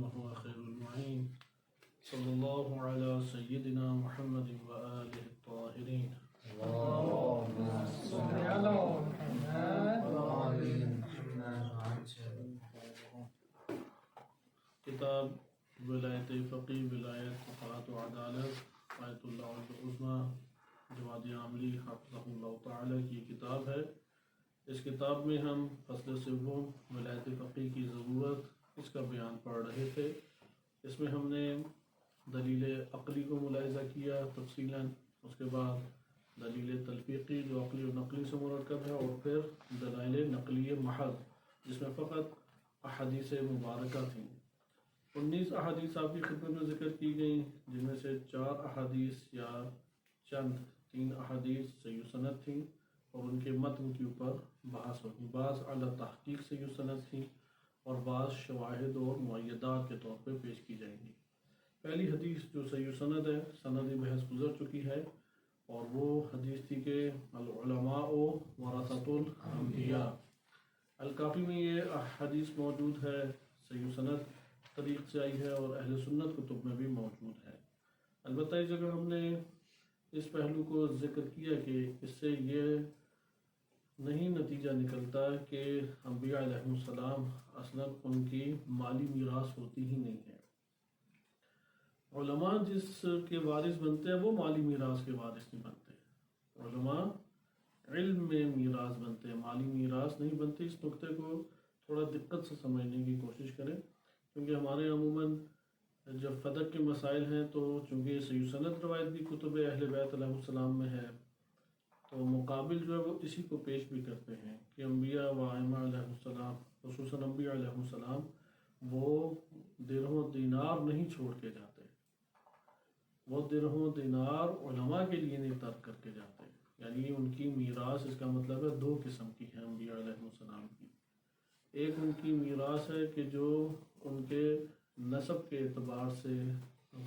وهو خير المعين صلى الله على سيدنا محمد وآله الطاهرين. اللهم صل على محمد وآل محمد. کتاب ولایت فقی، ولایت اطاعت و عدالت، آیت اللہ العظمیٰ جواد عاملی حفظہ اللہ تعالی کی کتاب ہے. اس کتاب میں ہم فصل سوم ولایت فقی کی ضرورت اس کا بیان پڑھ رہے تھے. اس میں ہم نے دلیل عقلی کو ملاحظہ کیا تفصیلاً، اس کے بعد دلیل تلفیقی جو عقلی و نقلی سے مرکب ہے، اور پھر دلائل نقلی محض جس میں فقط احادیث مبارکہ تھیں. 19 احادیث آپ کی خدمت میں ذکر کی گئیں، جن میں سے 4 احادیث یا چند 3 احادیث صحیح سند تھیں اور ان کے متن کے اوپر بحث ہوگی. بعض اعلیٰ تحقیق صحیح سند تھیں اور بعض شواہد اور معیدات کے طور پہ پیش کی جائیں گی. پہلی حدیث جو صحیح سند ہے، سندی بحث گزر چکی ہے، اور وہ حدیث تھی کہ العلماء ورثۃ الانبیاء. الکافی میں یہ حدیث موجود ہے، صحیح سند طریق سے آئی ہے اور اہل سنت کتب میں بھی موجود ہے. البتہ اس جگہ ہم نے اس پہلو کو ذکر کیا کہ اس سے یہ نہیں نتیجہ نکلتا کہ انبیاء علیہ السلام اصلاً ان کی مالی میراث ہوتی ہی نہیں ہے. علماء جس کے وارث بنتے ہیں وہ مالی میراث کے وارث نہیں بنتے. علماء علم میں میراث بنتے ہیں، مالی میراث نہیں بنتے. اس نقطے کو تھوڑا دقت سے سمجھنے کی کوشش کریں، کیونکہ ہمارے عموماً جب فدق کے مسائل ہیں تو چونکہ صحیح سند روایت بھی کتب اہل بیت علیہ السلام میں ہے، تو مقابل جو ہے وہ اسی کو پیش بھی کرتے ہیں کہ انبیاء و ائمہ علیہ السلام، خصوصاً انبیاء علیہ السلام، وہ درہم و دینار نہیں چھوڑ کے جاتے. وہ درہم و دینار علماء کے لیے نہیں ترک کر کے جاتے. یعنی ان کی میراث، اس کا مطلب ہے 2 قسم کی ہے انبیاء علیہ السلام کی. ایک ان کی میراث ہے کہ جو ان کے نسب کے اعتبار سے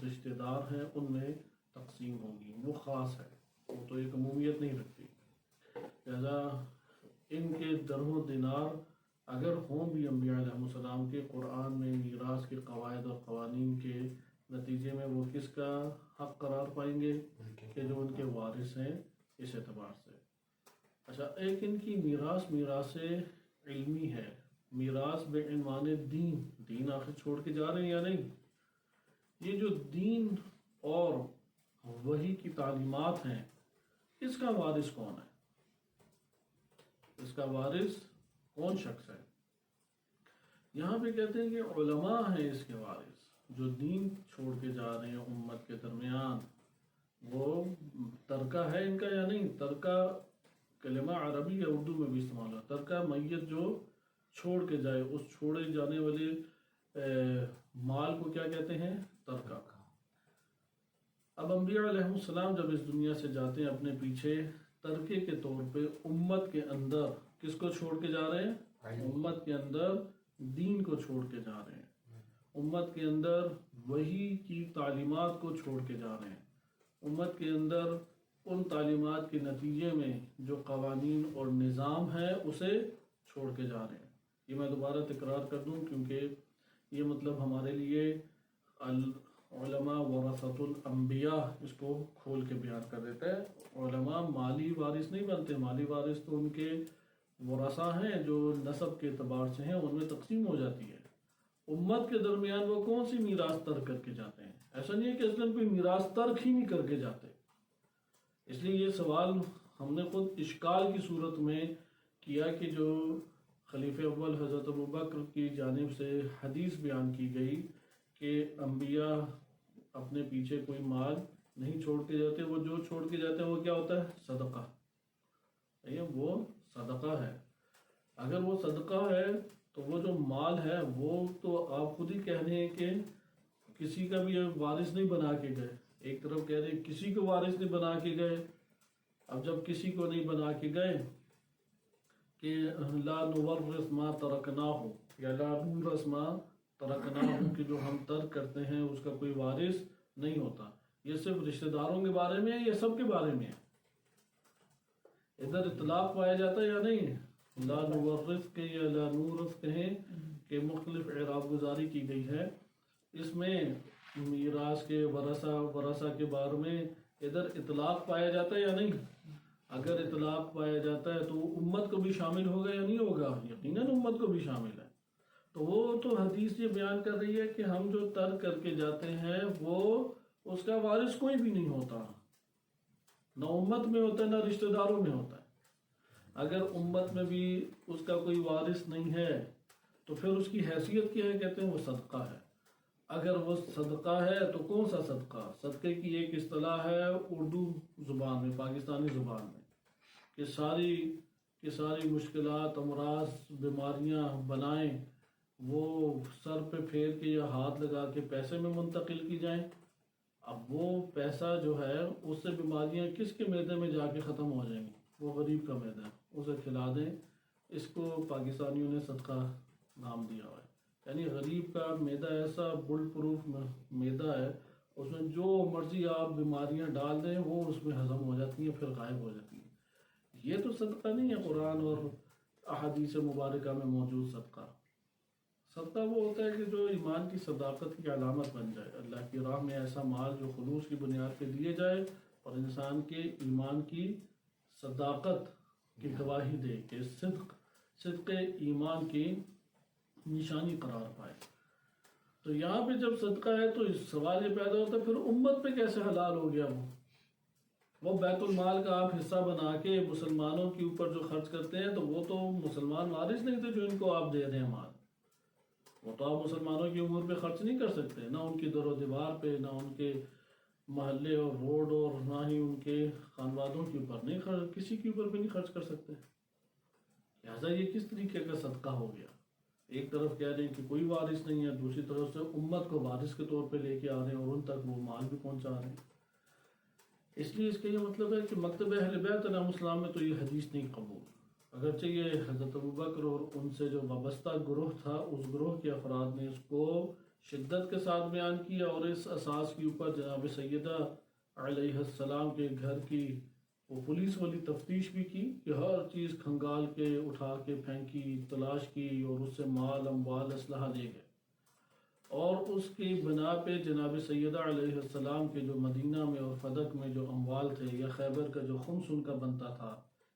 رشتہ دار ہیں ان میں تقسیم ہوگی، وہ خاص ہے، وہ تو ایک عمومیت نہیں رکھتی. لہذا ان کے درہم و دینار اگر ہوں بھی انبیاء علیہ السلام کے، قرآن میں میراث کے قواعد اور قوانین کے نتیجے میں وہ کس کا حق قرار پائیں گے؟ کہ جو ان کے وارث ہیں، اس اعتبار سے. اچھا، ایک ان کی میراث علمی ہے، میراث بے عنوان دین آخر چھوڑ کے جا رہے ہیں یا نہیں. یہ جو دین اور وحی کی تعلیمات ہیں، اس کا وارث کون ہے؟ اس کا وارث کون شخص ہے؟ یہاں پہ کہتے ہیں کہ علماء ہیں اس کے وارث، جو دین چھوڑ کے جا رہے ہیں امت کے درمیان. وہ ترکہ ہے ان کا یا نہیں؟ ترکہ کلمہ عربی یا اردو میں بھی استعمال ہو. ترکہ میت جو چھوڑ کے جائے، اس چھوڑے جانے والے مال کو کیا کہتے ہیں؟ ترکہ. اب انبیاء علیہ السلام جب اس دنیا سے جاتے ہیں اپنے پیچھے ترکے کے طور پہ امت کے اندر کس کو چھوڑ کے جا رہے ہیں؟ امت کے اندر دین کو چھوڑ کے جا رہے ہیں. امت کے اندر وحی کی تعلیمات کو چھوڑ کے جا رہے ہیں. امت کے اندر ان تعلیمات کے نتیجے میں جو قوانین اور نظام ہے اسے چھوڑ کے جا رہے ہیں. یہ میں دوبارہ تکرار کر دوں کیونکہ یہ مطلب ہمارے لیے علماء ورثۃ الانبیاء اس کو کھول کے بیان کر دیتا ہے. علماء مالی وارث نہیں بنتے. مالی وارث تو ان کے ورثہ ہیں جو نسب کے اعتبار سے ہیں، ان میں تقسیم ہو جاتی ہے. امت کے درمیان وہ کون سی میراث ترک کر کے جاتے ہیں؟ ایسا نہیں ہے کہ اصلاً کوئی میراث ترک ہی نہیں کر کے جاتے. اس لیے یہ سوال ہم نے خود اشکال کی صورت میں کیا کہ جو خلیفہ اول حضرت ابوبکر کی جانب سے حدیث بیان کی گئی کہ انبیاء اپنے پیچھے کوئی مال نہیں چھوڑ کے جاتے، وہ جو چھوڑ کے جاتے ہیں وہ کیا ہوتا ہے؟ صدقہ. وہ صدقہ ہے. اگر وہ صدقہ ہے تو وہ جو مال ہے وہ تو آپ خود ہی کہہ رہے ہیں کہ کسی کا بھی وارث نہیں بنا کے گئے. ایک طرف کہہ رہے ہیں کسی کو وارث نہیں بنا کے گئے. اب جب کسی کو نہیں بنا کے گئے کہ لا نورث ما ترکناہ یا لا نورث ما ترکناہ، کہ جو ہم ترک کرتے ہیں اس کا کوئی وارث نہیں ہوتا. یہ صرف رشتہ داروں کے بارے میں ہے یا سب کے بارے میں ہے؟ ادھر اطلاق پایا جاتا ہے یا نہیں؟ لا نورث کے یا لا نورث کہیں کہ مختلف اعراب گزاری کی گئی ہے. اس میں میراث کے ورثہ کے بارے میں ادھر اطلاق پایا جاتا ہے یا نہیں؟ اگر اطلاق پایا جاتا ہے تو امت کو بھی شامل ہوگا یا نہیں ہوگا؟ یقیناً امت کو بھی شامل ہے۔ تو وہ تو حدیث یہ بیان کر رہی ہے کہ ہم جو ترک کر کے جاتے ہیں وہ اس کا وارث کوئی بھی نہیں ہوتا، نہ امت میں ہوتا ہے نہ رشتہ داروں میں ہوتا ہے۔ اگر امت میں بھی اس کا کوئی وارث نہیں ہے تو پھر اس کی حیثیت کیا ہے؟ کہتے ہیں وہ صدقہ ہے۔ اگر وہ صدقہ ہے تو کون سا صدقہ؟ صدقے کی ایک اصطلاح ہے اردو زبان میں، پاکستانی زبان میں، کہ ساری مشکلات، امراض، بیماریاں بلائیں وہ سر پہ پھیر کے یا ہاتھ لگا کے پیسے میں منتقل کی جائیں۔ اب وہ پیسہ جو ہے اس سے بیماریاں کس کے معدے میں جا کے ختم ہو جائیں گی؟ وہ غریب کا معدہ ہے، اسے کھلا دیں۔ اس کو پاکستانیوں نے صدقہ نام دیا ہوا ہے۔ یعنی غریب کا معدہ ایسا بل پروف معدہ ہے، اس میں جو مرضی آپ بیماریاں ڈال دیں وہ اس میں ہضم ہو جاتی ہیں، پھر غائب ہو جاتی ہیں۔ یہ تو صدقہ نہیں ہے قرآن اور احادیث مبارکہ میں موجود صدقہ۔ صدقہ وہ ہوتا ہے کہ جو ایمان کی صداقت کی علامت بن جائے، اللہ کی راہ میں ایسا مال جو خلوص کی بنیاد پہ دیے جائے اور انسان کے ایمان کی صداقت کی گواہی دے کہ صدق ایمان کی نشانی قرار پائے۔ تو یہاں پہ جب صدقہ ہے تو اس سوال یہ پیدا ہوتا ہے پھر امت پہ کیسے حلال ہو گیا؟ وہ بیت المال کا آپ حصہ بنا کے مسلمانوں کے اوپر جو خرچ کرتے ہیں تو وہ تو مسلمان وارث نہیں تھے جو ان کو آپ دے دیں مال، وہ تو آپ مسلمانوں کی امور پہ خرچ نہیں کر سکتے، نہ ان کی در و دیوار پہ، نہ ان کے محلے اور روڈ، اور نہ ہی ان کے خانوادوں کے اوپر نہیں کسی کے اوپر بھی نہیں خرچ کر سکتے۔ لہٰذا یہ کس طریقے کا صدقہ ہو گیا؟ ایک طرف کہہ رہے ہیں کہ کوئی وارث نہیں ہے، دوسری طرف سے امت کو وارث کے طور پہ لے کے آ رہے ہیں اور ان تک وہ مال بھی پہنچا رہے ہیں۔ اس لیے اس کا یہ مطلب ہے کہ مکتب اہل بیت علیہ السلام میں تو یہ حدیث نہیں قبول، اگرچہ یہ حضرت ابوبکر اور ان سے جو وابستہ گروہ تھا اس گروہ کے افراد نے اس کو شدت کے ساتھ بیان کیا، اور اس اساس کے اوپر جناب سیدہ علیہ السلام کے گھر کی وہ پولیس والی تفتیش بھی کی کہ ہر چیز کھنگال کے اٹھا کے پھینکی، تلاش کی اور اس سے مال، اموال، اسلحہ لے گئے، اور اس کی بنا پہ جناب سیدہ علیہ السلام کے جو مدینہ میں اور فدق میں جو اموال تھے یا خیبر کا جو خمس ان کا بنتا تھا،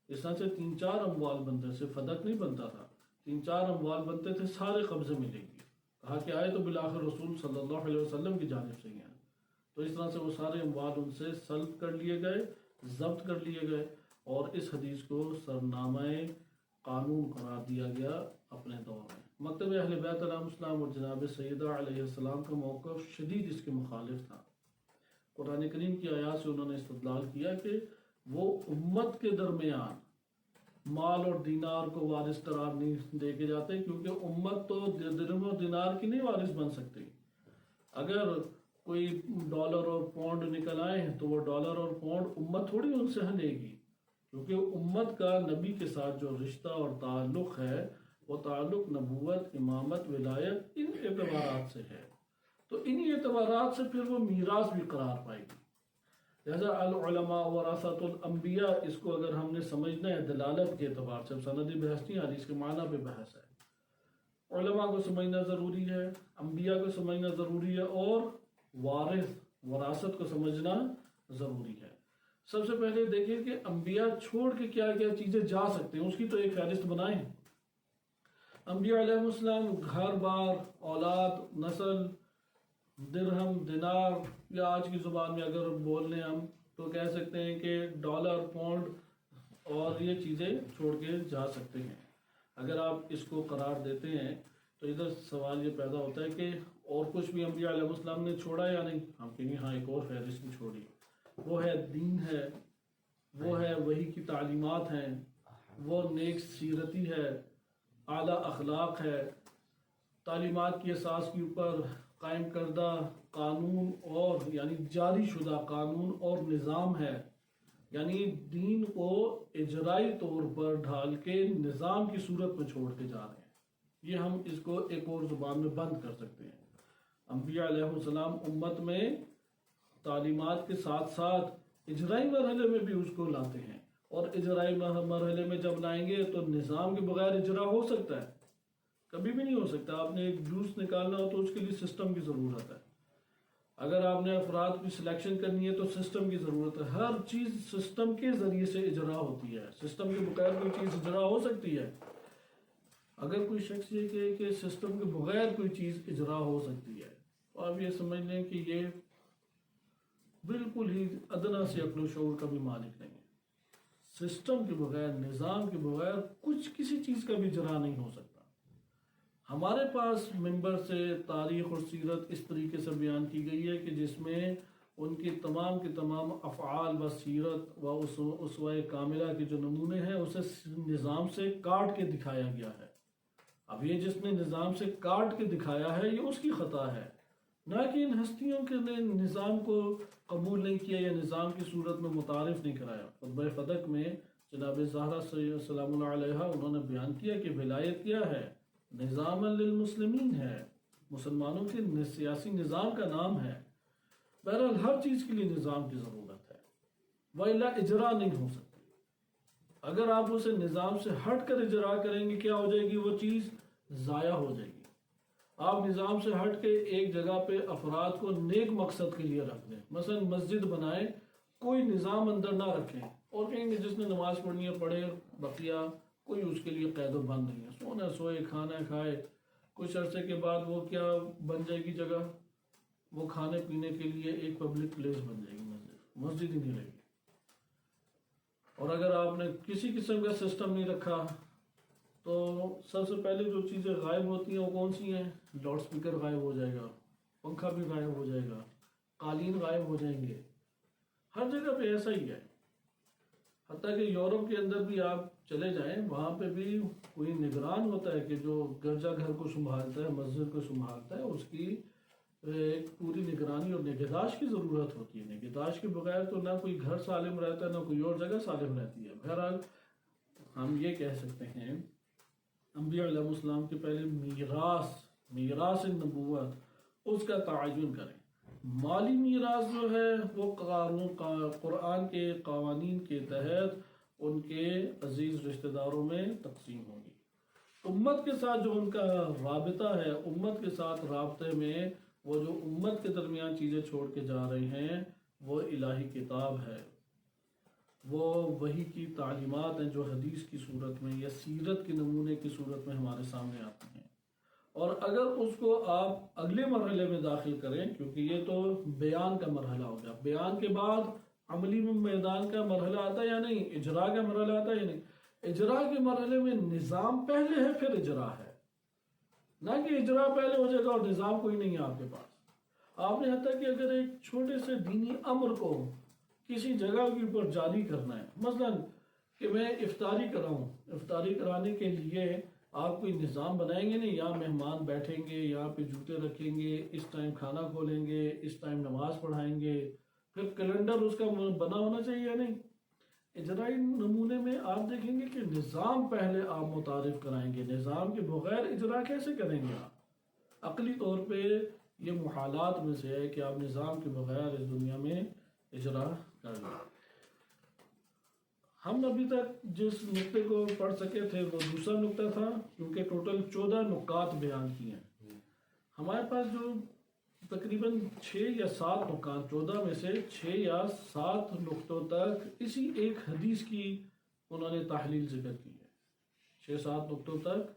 اس طرح سے 3-4 اموال بنتے تھے، فدق نہیں بنتا تھا، 3-4 اموال بنتے تھے، سارے قبضے میں لے گئے۔ کہا کہ آئے تو بالآخر رسول صلی اللہ علیہ وسلم کی جانب سے ہیں، تو اس طرح سے وہ سارے اموال ان سے سلب کر لیے گئے، ضبط کر لیے گئے، اور اس حدیث کو سرنامہ قانون قرار دیا گیا اپنے دور میں۔ مکتب اہل بیت علیہ السلام اور جناب سیدہ علیہ السلام کا موقف شدید اس کے مخالف تھا۔ قرآن کریم کی آیات سے انہوں نے استدلال کیا کہ وہ امت کے درمیان مال اور دینار کو وارث قرار نہیں دے کے جاتے، کیونکہ امت تو درہم اور دینار کی نہیں وارث بن سکتی۔ اگر کوئی ڈالر اور پاؤنڈ نکل آئے تو وہ ڈالر اور پاؤنڈ امت تھوڑی ان سے لے گی، کیونکہ امت کا نبی کے ساتھ جو رشتہ اور تعلق ہے وہ تعلق نبوت، امامت، ولایت، ان اعتبارات سے ہے، تو انہی اعتبارات سے پھر وہ میراث بھی قرار پائے گی۔ لہذا العلماء ورثۃ الانبیاء، اس کو اگر ہم نے سمجھنا ہے دلالت کے اعتبار سے، سندی بحث نہیں حدیث کے معنی پہ بحث ہے، علماء کو سمجھنا ضروری ہے، انبیاء کو سمجھنا ضروری ہے، اور وراثت کو سمجھنا ضروری ہے۔ سب سے پہلے دیکھیں کہ انبیاء چھوڑ کے کیا کیا چیزیں جا سکتے ہیں، اس کی تو ایک فہرست بنائیں۔ انبیاء علیہ السلام گھر بار، اولاد، نسل، درہم، دینار، یا آج کی زبان میں اگر بول لیں ہم تو کہہ سکتے ہیں کہ ڈالر، پاؤنڈ اور یہ چیزیں چھوڑ کے جا سکتے ہیں۔ اگر آپ اس کو قرار دیتے ہیں تو ادھر سوال یہ پیدا ہوتا ہے کہ اور کچھ بھی انبیاء علیہ السلام نے چھوڑا یا نہیں؟ ہم کہیں گے ہاں ایک اور فہرست بھی چھوڑی، وہ ہے دین ہے، وہ ہے وحی کی تعلیمات ہیں، وہ نیک سیرتی ہے، اعلیٰ اخلاق ہے، تعلیمات کی اساس کے اوپر قائم کردہ قانون اور یعنی جاری شدہ قانون اور نظام ہے، یعنی دین کو اجرائی طور پر ڈھال کے نظام کی صورت میں چھوڑ کے جا رہے ہیں۔ یہ ہم اس کو ایک اور زبان میں بند کر سکتے ہیں۔ انبیاء علیہ السلام امت میں تعلیمات کے ساتھ ساتھ اجرائی مرحلے میں بھی اس کو لاتے ہیں، اور اجرائی مرحلے میں جب لائیں گے تو نظام کے بغیر اجرا ہو سکتا ہے؟ کبھی بھی نہیں ہو سکتا. آپ نے ایک جوس نکالنا ہو تو اس کے لیے سسٹم کی ضرورت ہے. اگر آپ نے افراد کی سلیکشن کرنی ہے تو سسٹم کی ضرورت ہے. ہر چیز سسٹم کے ذریعے سے اجرا ہوتی ہے. سسٹم کے بغیر کوئی چیز اجرا ہو سکتی ہے؟ اگر کوئی شخص یہ کہے کہ سسٹم کے بغیر کوئی چیز اجرا ہو سکتی ہے تو آپ یہ سمجھ لیں کہ یہ بالکل ہی ادنا سے عقل و شعور کا بھی مالک نہیں ہے. سسٹم کے بغیر، نظام کے بغیر کچھ کسی چیز کا بھی اجرا نہیں ہو سکتا. ہمارے پاس ممبر سے تاریخ اور سیرت اس طریقے سے بیان کی گئی ہے کہ جس میں ان کی تمام کے تمام افعال و سیرت و اسوہ کاملہ کے جو نمونے ہیں اسے نظام سے کاٹ کے دکھایا گیا ہے. اب یہ جس نے نظام سے کاٹ کے دکھایا ہے یہ اس کی خطا ہے، نہ کہ ان ہستیوں کے نے نظام کو قبول نہیں کیا یا نظام کی صورت میں متعارف نہیں کرایا. خطبہ فدق میں جناب زہرا سلام اللہ علیہ انہوں نے بیان کیا کہ ولایت کیا ہے؟ نظام للمسلمین ہے، مسلمانوں کے سیاسی نظام کا نام ہے. بہرحال ہر چیز کے لیے نظام کی ضرورت ہے، وَإِلَّا اجرا نہیں ہو سکتی. اگر آپ اسے نظام سے ہٹ کر اجرا کریں گے کیا ہو جائے گی؟ وہ چیز ضائع ہو جائے گی. آپ نظام سے ہٹ کے ایک جگہ پہ افراد کو نیک مقصد کے لیے رکھ دیں، مثلا مسجد بنائیں، کوئی نظام اندر نہ رکھیں اور کہیں گے جس نے نماز پڑھنی ہے پڑھے، بقیہ کوئی اس کے لیے قید و بند نہیں ہے، سونا سوئے کھانا کھائے. کچھ عرصے کے بعد وہ کیا بن جائے گی جگہ؟ وہ کھانے پینے کے لیے ایک پبلک پلیس بن جائے گی، مسجد ہی نہیں رہے گی. اور اگر آپ نے کسی قسم کا سسٹم نہیں رکھا تو سب سے پہلے جو چیزیں غائب ہوتی ہیں وہ کون سی ہیں؟ لاؤڈ سپیکر غائب ہو جائے گا، پنکھا بھی غائب ہو جائے گا، قالین غائب ہو جائیں گے. ہر جگہ پہ ایسا ہی ہے. حتیٰ کہ یورپ کے اندر بھی آپ چلے جائیں، وہاں پہ بھی کوئی نگران ہوتا ہے کہ جو گرجا گھر کو سنبھالتا ہے، مسجد کو سنبھالتا ہے، اس کی ایک پوری نگرانی اور نگہداشت کی ضرورت ہوتی ہے. نگہداشت کے بغیر تو نہ کوئی گھر سالم رہتا ہے نہ کوئی اور جگہ سالم رہتی ہے. بہرحال ہم یہ کہہ سکتے ہیں انبیاء علیہ السلام کے پہلے میراث نبوت اس کا تعین کریں. مالی میراث جو ہے وہ قرآن کے قوانین کے تحت ان کے عزیز رشتہ داروں میں تقسیم ہوگی. امت کے ساتھ جو ان کا رابطہ ہے، امت کے ساتھ رابطے میں وہ جو امت کے درمیان چیزیں چھوڑ کے جا رہے ہیں وہ الہی کتاب ہے، وہ وحی کی تعلیمات ہیں جو حدیث کی صورت میں یا سیرت کے نمونے کی صورت میں ہمارے سامنے آتی ہیں. اور اگر اس کو آپ اگلے مرحلے میں داخل کریں، کیونکہ یہ تو بیان کا مرحلہ ہو گیا، بیان کے بعد عملی میدان کا مرحلہ آتا ہے یا نہیں، اجرا کا مرحلہ آتا ہے یا نہیں. اجرا کے مرحلے میں نظام پہلے ہے پھر اجرا ہے، نہ کہ اجرا پہلے ہو جائے گا اور نظام کوئی نہیں ہے آپ کے پاس. آپ نے حتیٰ کہ اگر ایک چھوٹے سے دینی امر کو کسی جگہ کے اوپر جاری کرنا ہے، مثلا کہ میں افطاری کراؤں، افطاری کرانے کے لیے آپ کوئی نظام بنائیں گے نہیں، یہاں مہمان بیٹھیں گے، یہاں پہ جوتے رکھیں گے، اس ٹائم کھانا کھولیں گے، اس ٹائم نماز پڑھائیں گے، پھر کیلنڈر اس کا بنا ہونا چاہیے یا نہیں. اجرائی نمونے میں آپ دیکھیں گے کہ نظام پہلے آپ متعارف کرائیں گے. نظام کے بغیر اجرا کیسے کریں گے آپ؟ عقلی طور پہ یہ محالات میں سے ہے کہ آپ نظام کے بغیر اس دنیا میں اجرا کر لیں. ہم ابھی تک جس نقطے کو پڑھ سکے تھے وہ دوسرا نقطہ تھا، کیونکہ ٹوٹل 14 نکات بیان کیے ہیں. ہمارے پاس جو تقریباً 6 یا 7 نکات، 14 میں سے 6 یا 7 نقطوں تک اسی ایک حدیث کی انہوں نے تحلیل ذکر کی ہے. 6-7 نقطوں تک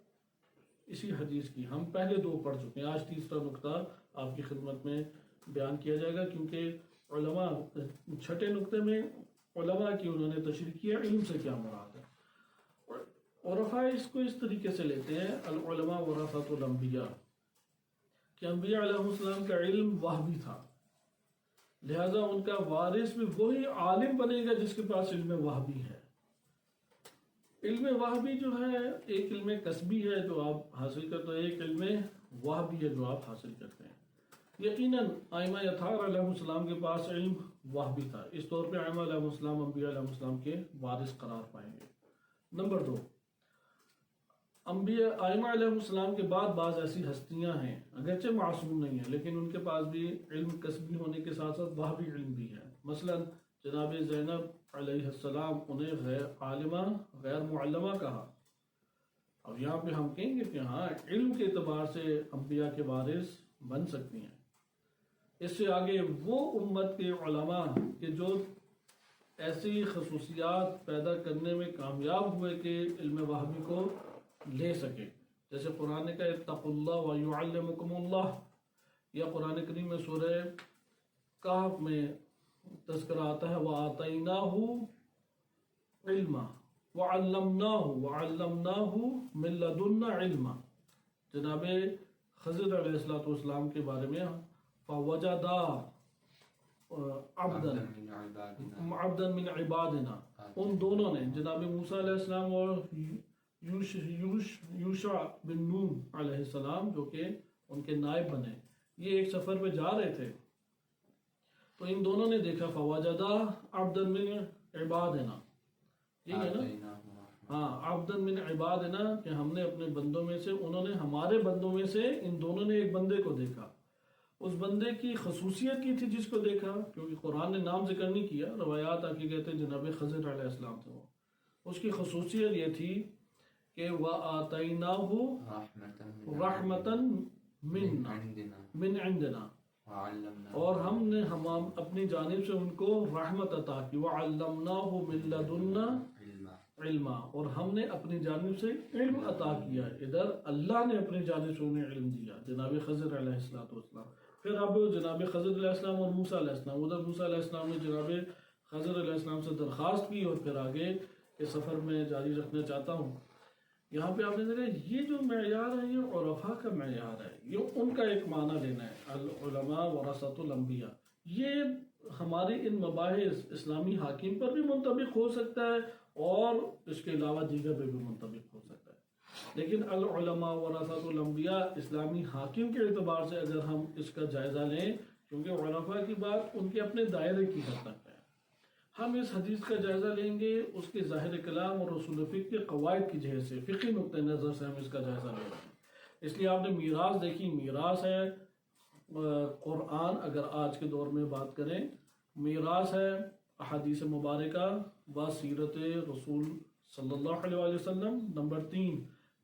اسی حدیث کی ہم پہلے 2 پڑھ چکے ہیں. آج تیسرا نقطہ آپ کی خدمت میں بیان کیا جائے گا، کیونکہ علماء 6 نقطے میں علماء کی انہوں نے تشریح کیا علم سے کیا مراد ہے. عرفاء اس کو اس طریقے سے لیتے ہیں، العلماء ورثۃ الانبیاء، کہ انبیاء علیہ السلام کا علم وحی تھا، لہذا ان کا وارث بھی وہی عالم بنے گا جس کے پاس علم وحی ہے. علم وحی جو ہے ایک علم کسبی ہے جو آپ حاصل کرتے ہیں، ایک علم وحی ہے جو آپ حاصل کرتے ہیں. یقیناً ائمہ اطہار علیہ السلام کے پاس علم وحی تھا، اس طور پہ ائمہ علیہ السلام انبیاء علیہ السلام کے وارث قرار پائیں گے. نمبر 2، انبیاء ائمہ علیہ السلام کے بعد بعض ایسی ہستیاں ہیں اگرچہ معصوم نہیں ہیں لیکن ان کے پاس بھی علم کسبی ہونے کے ساتھ ساتھ وحی علم بھی ہے. مثلا جناب زینب علیہ السلام انہیں غیر عالمہ غیر معلمہ کہا، اب یہاں پہ ہم کہیں گے کہ ہاں علم کے اعتبار سے انبیاء کے وارث بن سکتی ہیں. اس سے آگے وہ امت کے علماء کہ جو ایسی خصوصیات پیدا کرنے میں کامیاب ہوئے کہ علم وہابی کو لے سکے، جیسے قرآن کا اتقوا اللہ ویعلمکم اللہ، یا قرآن کریم میں سورہ کہف میں تذکرہ آتا ہے وَآتَيْنَاهُ عِلْمًا وَعَلَّمْنَاهُ مِن لَّدُنَّا عِلْمًا. جناب خضر علیہ السلام کے بارے میں فَوَجَدَا عَبْدًا مِّنْ عِبَادِنَا، ان دونوں نے جناب موسیٰ علیہ السلام اور یوشع بن نون علیہ السلام جو کہ ان کے نائب بنے، یہ ایک سفر پہ جا رہے تھے تو ان دونوں نے دیکھا فَوَجَدَا عَبْدًا مِّنْ عِبَادِنَا، ٹھیک ہے نا، ہاں عبدن من عبادنا، کہ ہم نے اپنے بندوں میں سے، انہوں نے ہمارے بندوں میں سے ان دونوں نے ایک بندے کو دیکھا. اس بندے کی خصوصیت کی تھی جس کو دیکھا، کیونکہ قرآن نے نام ذکر نہیں کیا، روایات آ کے کہتے ہیں جناب خضر علیہ السلام تھے. وہ اس کی خصوصیت یہ تھی کہ وَآتَيْنَاهُ رَحْمَةً من عندنا، اور ہم نے اپنی جانب سے ان کو رحمت عطا کی. وَعَلَّمْنَاهُ مِن لَّدُنَّا علما، اور ہم نے اپنی جانب سے علم عطا کیا. ادھر اللہ نے اپنی جانب سے انہیں علم دیا جناب خضر علیہ السلام. پھر اب جناب خضر علیہ السلام اور موسیٰ علیہ السلام، ادھر موسیٰ علیہ السلام نے جناب خضر علیہ السلام سے درخواست کی، اور پھر آگے کے سفر میں جاری رکھنا چاہتا ہوں. یہاں پہ آپ نے دیکھا یہ جو معیار ہے یہ عرفاء کا معیار ہے، یہ ان کا ایک معنی لینا ہے. العلماء ورثۃ الانبیاء، یہ ہمارے ان مباحث اسلامی حاکم پر بھی منطبق ہو سکتا ہے اور اس کے علاوہ دیگر پہ بھی منطبق ہو سکتا ہے. لیکن العلماء ورثۃ الانبیاء اسلامی حاکم کے اعتبار سے اگر ہم اس کا جائزہ لیں، کیونکہ عرفاء کی بات ان کے اپنے دائرے کی حد تک ہے، ہم اس حدیث کا جائزہ لیں گے اس کے ظاہر کلام اور اصول فقہ کے قواعد کی جہت سے، فقہی نقطہ نظر سے ہم اس کا جائزہ لے رہے ہیں. اس لیے آپ نے میراث دیکھی، میراث ہے قرآن، اگر آج کے دور میں بات کریں میراث ہے احادیث مبارکہ و سیرت رسول صلی اللہ علیہ وسلم. نمبر 3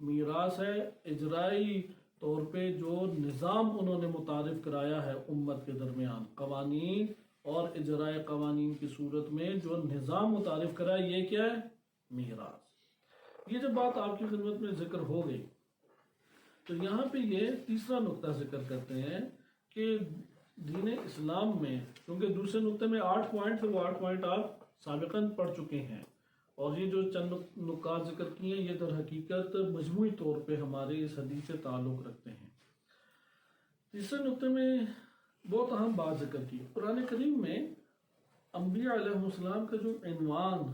میراث ہے اجرائی طور پہ جو نظام انہوں نے متعارف کرایا ہے امت کے درمیان، قوانین اور اجرائے قوانین کی صورت میں جو نظام متعارف کرایا، یہ کیا ہے؟ میراث. یہ جب بات آپ کی خدمت میں ذکر ہو گئی تو یہاں پہ یہ تیسرا نقطہ ذکر کرتے ہیں کہ دین اسلام میں، کیونکہ دوسرے نقطے میں 8 پوائنٹ تھے، وہ 8 پوائنٹ آپ سابقاً پڑھ چکے ہیں، اور یہ جو چند نکات ذکر کیے ہیں یہ در حقیقت مجموعی طور پہ ہمارے اس حدیث سے تعلق رکھتے ہیں. تیسرے نقطے میں بہت اہم بات ذکر کی. قرآن کریم میں انبیاء علیہ السلام کا جو عنوان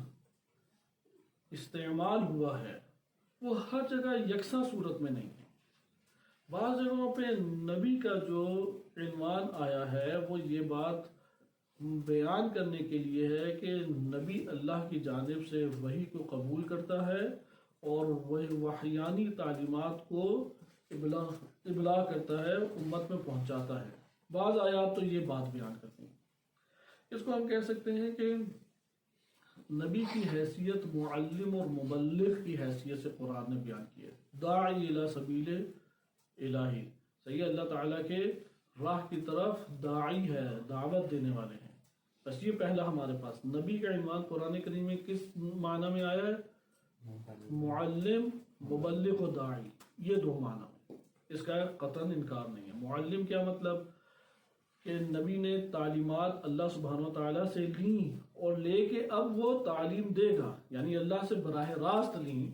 استعمال ہوا ہے وہ ہر جگہ یکساں صورت میں نہیں ہے. بعض جگہوں پہ نبی کا جو عنوان آیا ہے وہ یہ بات بیان کرنے کے لیے ہے کہ نبی اللہ کی جانب سے وحی کو قبول کرتا ہے اور وہ وحیانی تعلیمات کو ابلاغ کرتا ہے، امت میں پہنچاتا ہے. بعض آیات تو یہ بات بیان کرتے ہیں. اس کو ہم کہہ سکتے ہیں کہ نبی کی حیثیت معلم اور مبلغ کی حیثیت سے قرآن نے بیان کی ہے. داعی الی سبیل الہی، صحیح، اللہ تعالیٰ کے راہ کی طرف داعی ہے، دعوت دینے والے ہیں. بس یہ پہلا ہمارے پاس نبی کا عنوان قرآن کریم میں کس معنی میں آیا ہے؟ معلم، مبلغ و داعی، یہ 2 معنی میں، اس کا قطعاً انکار نہیں ہے. معلم کیا مطلب؟ کہ نبی نے تعلیمات اللہ سبحانہ و تعالیٰ سے لیں اور لے کے اب وہ تعلیم دے گا، یعنی اللہ سے براہ راست لیں،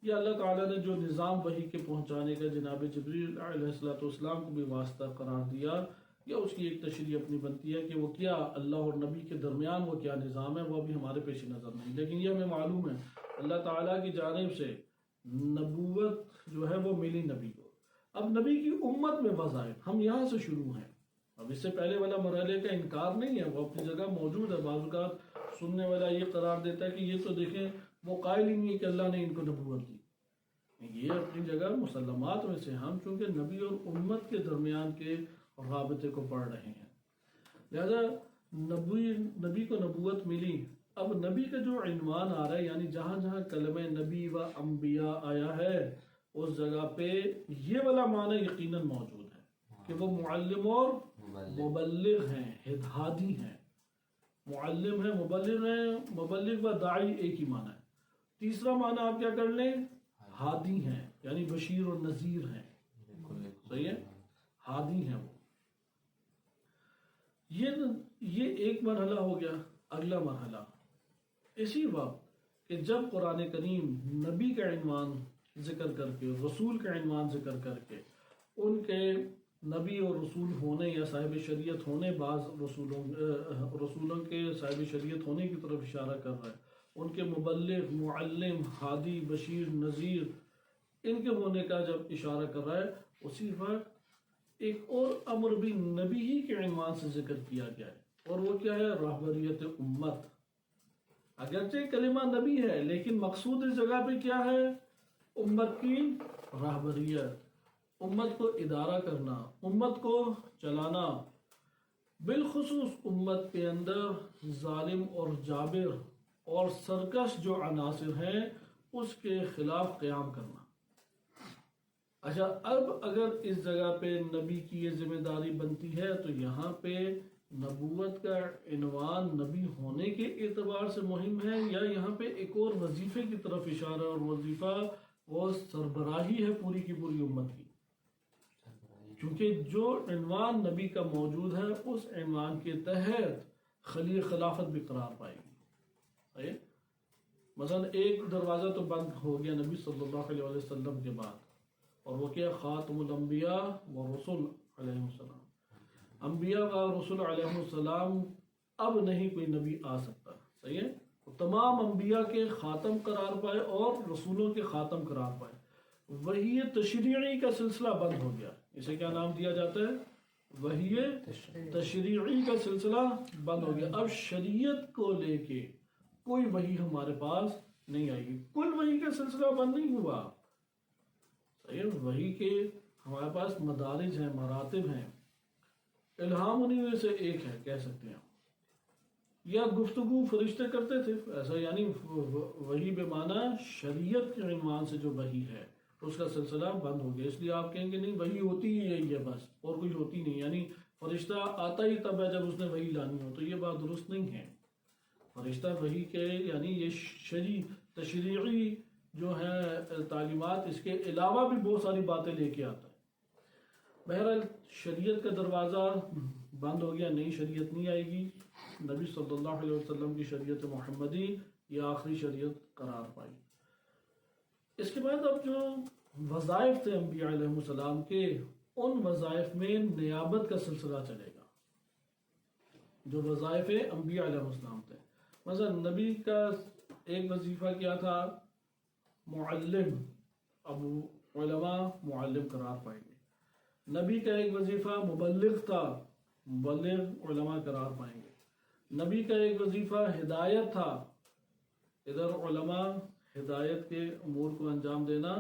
یا اللہ تعالیٰ نے جو نظام وحی کے پہنچانے کا جناب جبریل علیہ السلام کو بھی واسطہ قرار دیا، یا اس کی ایک تشریح اپنی بنتی ہے کہ وہ کیا اللہ اور نبی کے درمیان وہ کیا نظام ہے، وہ ابھی ہمارے پیش نظر نہیں. لیکن یہ ہمیں معلوم ہے اللہ تعالیٰ کی جانب سے نبوت جو ہے وہ ملی نبی کو. اب نبی کی امت میں وظائف، ہم یہاں سے شروع ہیں. اب اس سے پہلے والا مرحلے کا انکار نہیں ہے، وہ اپنی جگہ موجود ہے. بعض اوقات سننے والا یہ قرار دیتا ہے کہ یہ تو دیکھیں وہ قائل ہی نہیں ہے کہ اللہ نے ان کو نبوت دی. یہ اپنی جگہ مسلمات میں سے ہم چونکہ نبی اور امت کے درمیان کے رابطے کو پڑھ رہے ہیں، لہذا نبی کو نبوت ملی. اب نبی کا جو عنوان آ رہا ہے، یعنی جہاں جہاں کلمہ نبی و انبیاء آیا ہے اس جگہ پہ یہ والا معنی یقیناً موجود ہے کہ وہ معلم اور مبلغ ہیں، ہادی ہیں. معلم ہے، مبلغ و داعی ایک ہی معنی ہے. تیسرا معنی آپ کیا کر لیں؟ ہادی ہیں، یعنی بشیر و نذیر ہیں. صحیح ہے، ہادی ہیں وہ. یہ ایک مرحلہ ہو گیا. اگلا مرحلہ اسی وقت کہ جب قرآن کریم نبی کا عنوان ذکر کر کے، رسول کا عنوان ذکر کر کے، ان کے نبی اور رسول ہونے یا صاحب شریعت ہونے، بعض رسولوں کے صاحب شریعت ہونے کی طرف اشارہ کر رہا ہے، ان کے مبلغ، معلم، ہادی، بشیر، نذیر، ان کے ہونے کا جب اشارہ کر رہا ہے، اسی وقت ایک اور امر بھی نبی ہی کے عنوان سے ذکر کیا گیا ہے، اور وہ کیا ہے؟ رہبریت امت. اگرچہ کلمہ نبی ہے لیکن مقصود اس جگہ پہ کیا ہے؟ امت کی رہبریت، امت کو ادارہ کرنا، امت کو چلانا. بالخصوص امت کے اندر ظالم اور جابر اور سرکش جو عناصر ہیں اس کے خلاف قیام کرنا. اچھا، اب اگر اس جگہ پہ نبی کی یہ ذمہ داری بنتی ہے تو یہاں پہ نبوت کا عنوان نبی ہونے کے اعتبار سے مہم ہے، یا یہاں پہ ایک اور وظیفے کی طرف اشارہ، اور وظیفہ وہ سربراہی ہے پوری کی پوری امت کی. کیونکہ جو عنوان نبی کا موجود ہے اس عنوان کے تحت خلافت بھی قرار پائے گی. صحیح؟ مثلا ایک دروازہ تو بند ہو گیا نبی صلی اللہ علیہ وسلم کے بعد، اور وہ کیا؟ خاتم الانبیاء و رسول علیہ السلام. انبیاء و رسول علیہ السلام اب نہیں کوئی نبی آ سکتا. صحیح ہے؟ تمام انبیاء کے خاتم قرار پائے اور رسولوں کے خاتم قرار پائے. وحی تشریعی کا سلسلہ بند ہو گیا. اسے کیا نام دیا جاتا ہے؟ وحی تشریعی کا سلسلہ بند ہو گیا. اب شریعت کو لے کے کوئی وحی ہمارے پاس نہیں آئے گی. کل وحی کا سلسلہ بند نہیں ہوا. صحیح؟ وحی کے ہمارے پاس مدارج ہیں، مراتب ہیں. الہام انہیں میں سے ایک ہے کہہ سکتے ہیں. یا گفتگو فرشتے کرتے تھے ایسا، یعنی وحی بے معنی شریعت کے عنوان سے جو وحی ہے اس کا سلسلہ بند ہو گیا. اس لیے آپ کہیں گے نہیں وحی ہوتی ہی یہی ہے بس، اور کوئی ہوتی نہیں، یعنی فرشتہ آتا ہی تب ہے جب اس نے وحی لانی ہو. تو یہ بات درست نہیں ہے. فرشتہ وحی کے یعنی یہ تشریعی جو ہے تعلیمات، اس کے علاوہ بھی بہت ساری باتیں لے کے آتا ہے. بہرحال شریعت کا دروازہ بند ہو گیا، نئی شریعت نہیں آئے گی. نبی صلی اللہ علیہ وسلم کی شریعت محمدی یہ آخری شریعت قرار پائی. اس کے بعد اب جو وظائف تھے انبیاء علیہ السلام کے، ان وظائف میں نیابت کا سلسلہ چلے گا. جو وظائف انبیاء علیہ السلام تھے، مثلا نبی کا ایک وظیفہ کیا تھا؟ معلم. اب علماء معلم قرار پائیں گے. نبی کا ایک وظیفہ مبلغ تھا، مبلغ علماء قرار پائیں گے. نبی کا ایک وظیفہ ہدایت تھا، ادھر علماء ہدایت کے امور کو انجام دینا،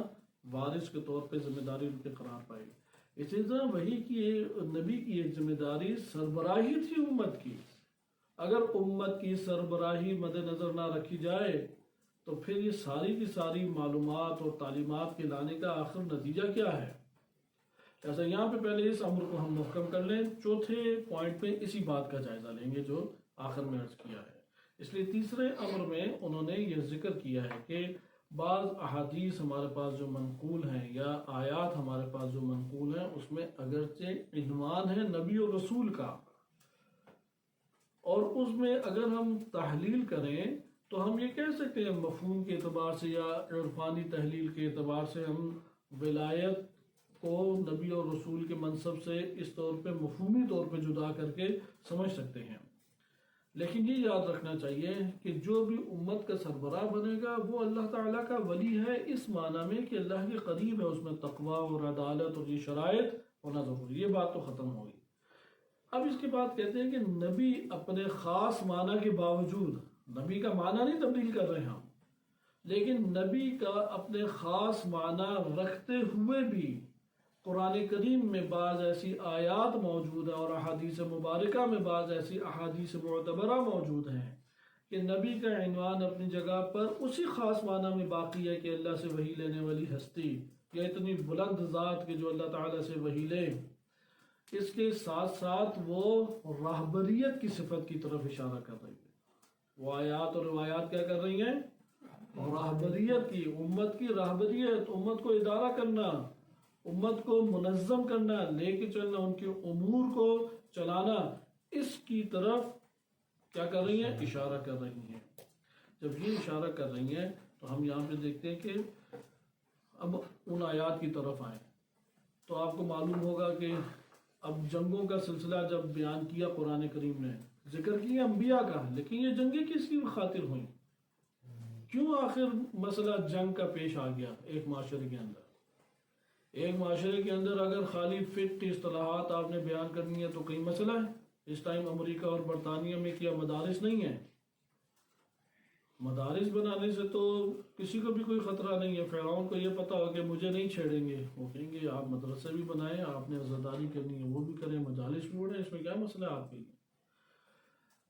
وارث کے طور پہ ذمہ داری ان کے قرار پائے گی. اسی طرح وہی کی نبی کی ایک ذمہ داری سربراہی تھی امت کی. اگر امت کی سربراہی مد نظر نہ رکھی جائے تو پھر یہ ساری کی ساری معلومات اور تعلیمات کے لانے کا آخر نتیجہ کیا ہے؟ ایسا یہاں پہ پہلے اس امر کو ہم محکم کر لیں. چوتھے پوائنٹ پہ اسی بات کا جائزہ لیں گے جو آخر میں عرض کیا ہے. اس لیے تیسرے امر میں انہوں نے یہ ذکر کیا ہے کہ بعض احادیث ہمارے پاس جو منقول ہیں یا آیات ہمارے پاس جو منقول ہیں اس میں اگرچہ عنوان ہے نبی اور رسول کا، اور اس میں اگر ہم تحلیل کریں تو ہم یہ کہہ سکتے ہیں مفہوم کے اعتبار سے یا عرفانی تحلیل کے اعتبار سے ہم ولایت کو نبی اور رسول کے منصب سے اس طور پہ مفہومی طور پہ جدا کر کے سمجھ سکتے ہیں. لیکن یہ یاد رکھنا چاہیے کہ جو بھی امت کا سربراہ بنے گا وہ اللہ تعالیٰ کا ولی ہے، اس معنی میں کہ اللہ کے قریب ہے. اس میں تقوی اور عدالت اور یہ شرائط ہونا ضروری. یہ بات تو ختم ہوگی. اب اس کے بعد کہتے ہیں کہ نبی اپنے خاص معنی کے باوجود، نبی کا معنی نہیں تبدیل کر رہے ہم، لیکن نبی کا اپنے خاص معنی رکھتے ہوئے بھی قرآن کریم میں بعض ایسی آیات موجود ہیں اور احادیث مبارکہ میں بعض ایسی احادیث معتبرہ موجود ہیں کہ نبی کا عنوان اپنی جگہ پر اسی خاص معنی میں باقی ہے کہ اللہ سے وحی لینے والی ہستی یا اتنی بلند ذات کہ جو اللہ تعالیٰ سے وحی لے، اس کے ساتھ ساتھ وہ راہبریت کی صفت کی طرف اشارہ کر رہی ہے۔ وہ آیات اور روایات کیا کر رہی ہیں؟ راہبریت کی، امت کی راہبریت، امت کو ادارہ کرنا، امت کو منظم کرنا، لے کے چلنا، ان کے امور کو چلانا، اس کی طرف کیا کر رہی ہیں؟ اشارہ کر رہی ہیں۔ جب یہ اشارہ کر رہی ہیں تو ہم یہاں پہ دیکھتے ہیں کہ اب ان آیات کی طرف آئیں تو آپ کو معلوم ہوگا کہ اب جنگوں کا سلسلہ جب بیان کیا قرآن کریم نے، ذکر کیا انبیاء کا، لیکن یہ جنگیں کس کی خاطر ہوئیں؟ کیوں آخر مسئلہ جنگ کا پیش آ گیا ایک معاشرے کے اندر؟ ایک معاشرے کے اندر اگر خالی فٹ اصطلاحات آپ نے بیان کرنی ہے تو کئی مسئلہ ہے۔ اس ٹائم امریکہ اور برطانیہ میں کیا مدارس نہیں ہیں؟ مدارس بنانے سے تو کسی کو بھی کوئی خطرہ نہیں ہے۔ فرعون کو یہ پتا ہو کہ مجھے نہیں چھیڑیں گے، وہ کہیں گے آپ مدرسے بھی بنائیں، آپ نے عزاداری کرنی ہے وہ بھی کریں، مجالس بھی اڑیں، اس میں کیا مسئلہ ہے آپ کے لیے؟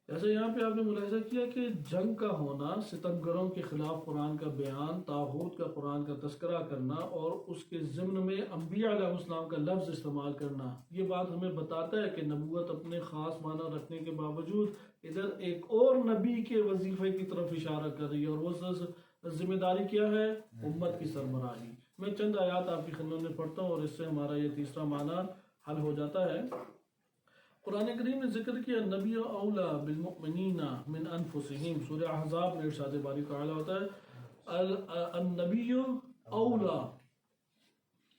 جیسے یہاں پہ آپ نے ملاحظہ کیا کہ جنگ کا ہونا، ستمگروں کے خلاف قرآن کا بیان، طاغوت کا قرآن کا تذکرہ کرنا اور اس کے ضمن میں انبیاء علیہ السلام کا لفظ استعمال کرنا، یہ بات ہمیں بتاتا ہے کہ نبوت اپنے خاص معنی رکھنے کے باوجود ادھر ایک اور نبی کے وظیفے کی طرف اشارہ کر رہی ہے، اور وہ ذمہ داری کیا ہے؟ امت کی سربراہی۔ میں چند آیات آپ کی خدمت میں پڑھتا ہوں اور اس سے ہمارا یہ تیسرا معنی حل ہو جاتا ہے۔ قرآن کریم نے ذکر کیا نبی اولا بالمؤمنین من انفسہم، سورہ احزاب میں ارشاد باری تعالیٰ ہوتا ہے النبی اولا،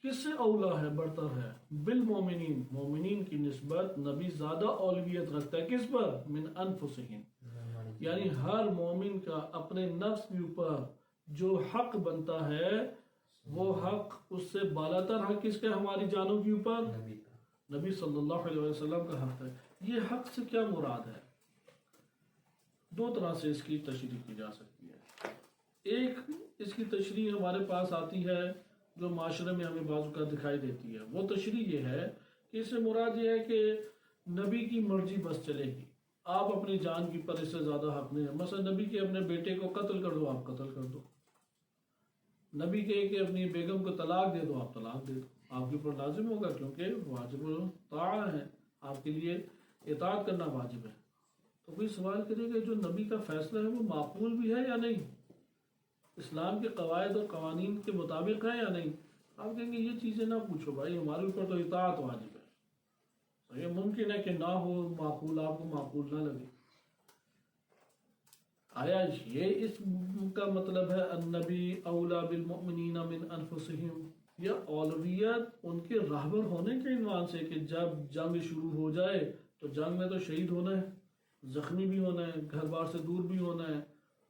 کس سے اولا ہے؟ برتر ہے، بالمؤمنین، مومنین کی نسبت نبی زیادہ اولویت رکھتا ہے، کس پر؟ من انفسہم، یعنی ہر مومن کا اپنے نفس کے اوپر جو حق بنتا ہے وہ حق اس سے بالاتر حق کس کا؟ ہماری جانوں کے اوپر نبی صلی اللہ علیہ وسلم کا حق ہے۔ یہ حق سے کیا مراد ہے؟ دو طرح سے اس کی تشریح کی جا سکتی ہے۔ ایک اس کی تشریح ہمارے پاس آتی ہے جو معاشرے میں ہمیں بعض اوقات دکھائی دیتی ہے، وہ تشریح یہ ہے کہ اس سے مراد یہ ہے کہ نبی کی مرضی بس چلے گی، آپ اپنی جان کی پر اس سے زیادہ حق نہیں ہے۔ مثلا نبی کے اپنے بیٹے کو قتل کر دو، آپ قتل کر دو، نبی کہے کہ اپنی بیگم کو طلاق دے دو، آپ طلاق دے دو، آپ کے اوپر لازم ہوگا کیونکہ واجب الطاعہ ہے، آپ کے لیے اطاعت کرنا واجب ہے۔ تو کوئی سوال کرے گا جو نبی کا فیصلہ ہے وہ معقول بھی ہے یا نہیں، اسلام کے قواعد اور قوانین کے مطابق ہے یا نہیں؟ آپ کہیں گے یہ چیزیں نہ پوچھو بھائی، ہمارے اوپر تو اطاعت واجب ہے، یہ ممکن ہے کہ نہ ہو معقول، آپ کو معقول نہ لگے۔ آیا یہ اس کا مطلب ہے النبی اولا بالمؤمنین من انفسہم، یا اولویت ان کے راہبر ہونے کے عنوان سے کہ جب جنگ شروع ہو جائے تو جنگ میں تو شہید ہونا ہے، زخمی بھی ہونا ہے، گھر بار سے دور بھی ہونا ہے،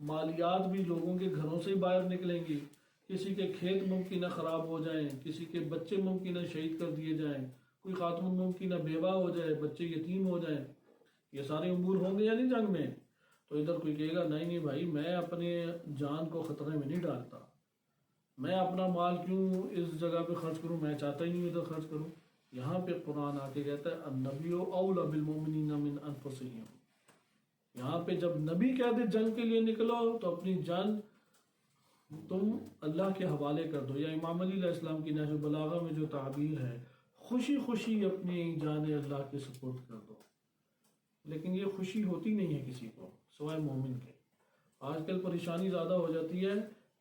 مالیات بھی لوگوں کے گھروں سے باہر نکلیں گی، کسی کے کھیت ممکنہ خراب ہو جائیں، کسی کے بچے ممکنہ شہید کر دیے جائیں، کوئی خاتون ممکنہ بیوہ ہو جائے، بچے یتیم ہو جائیں، یہ سارے امور ہوں گے یا نہیں جنگ میں؟ تو ادھر کوئی کہے گا نہیں بھائی، میں اپنے جان کو خطرے میں نہیں ڈالتا، میں اپنا مال کیوں اس جگہ پہ خرچ کروں، میں چاہتا ہی نہیں ادھر خرچ کروں۔ یہاں پہ قرآن آ کے کہتا ہے النبی اولا بالمؤمنین من انفسہم، یہاں پہ جب نبی کہہ دے جنگ کے لیے نکلو تو اپنی جان تم اللہ کے حوالے کر دو، یا امام علی علیہ السلام کی نہج البلاغہ میں جو تعبیر ہے خوشی خوشی اپنی جان اللہ کے سپرد کر دو۔ لیکن یہ خوشی ہوتی نہیں ہے کسی کو سوائے مومن کے۔ آج کل پریشانی زیادہ ہو جاتی ہے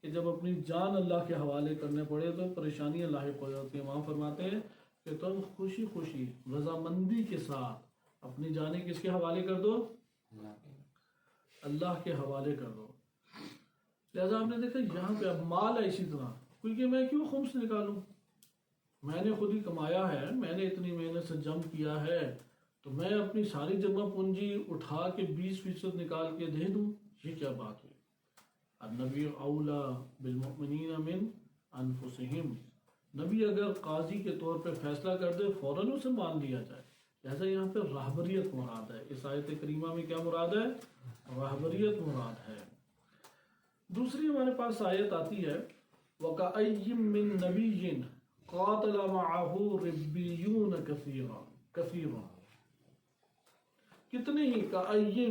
کہ جب اپنی جان اللہ کے حوالے کرنے پڑے تو پریشانیاں لاحق ہو جاتی ہیں۔ وہاں فرماتے ہیں کہ تم خوشی خوشی رضامندی کے ساتھ اپنی جانیں کس کے حوالے کر دو؟ اللہ کے حوالے کر دو۔ لہذا آپ نے دیکھا یہاں پہ اب مال ہے اسی طرح، کیونکہ میں کیوں خمس نکالوں، میں نے خود ہی کمایا ہے، میں نے اتنی محنت سے جمع کیا ہے، تو میں اپنی ساری جمع پونجی اٹھا کے 20% نکال کے دے دوں، یہ کیا بات ہوئی؟ النبی اولا بالمؤمنین من انفسہم، نبی اگر قاضی کے طور پہ فیصلہ کر دے فوراً اسے مان لیا جائے۔ لہذا یہاں پہ راہبریت مراد ہے، اس آیت کریمہ میں کیا مراد ہے؟ راہبریت مراد ہے۔ دوسری ہمارے پاس آیت آتی ہے وَكَأَيٍّ مِّن نَبِيٍّ قَاتَلَ مَعَهُ رِبِّيُّونَ كَثِيرٌ، کتنے ہی،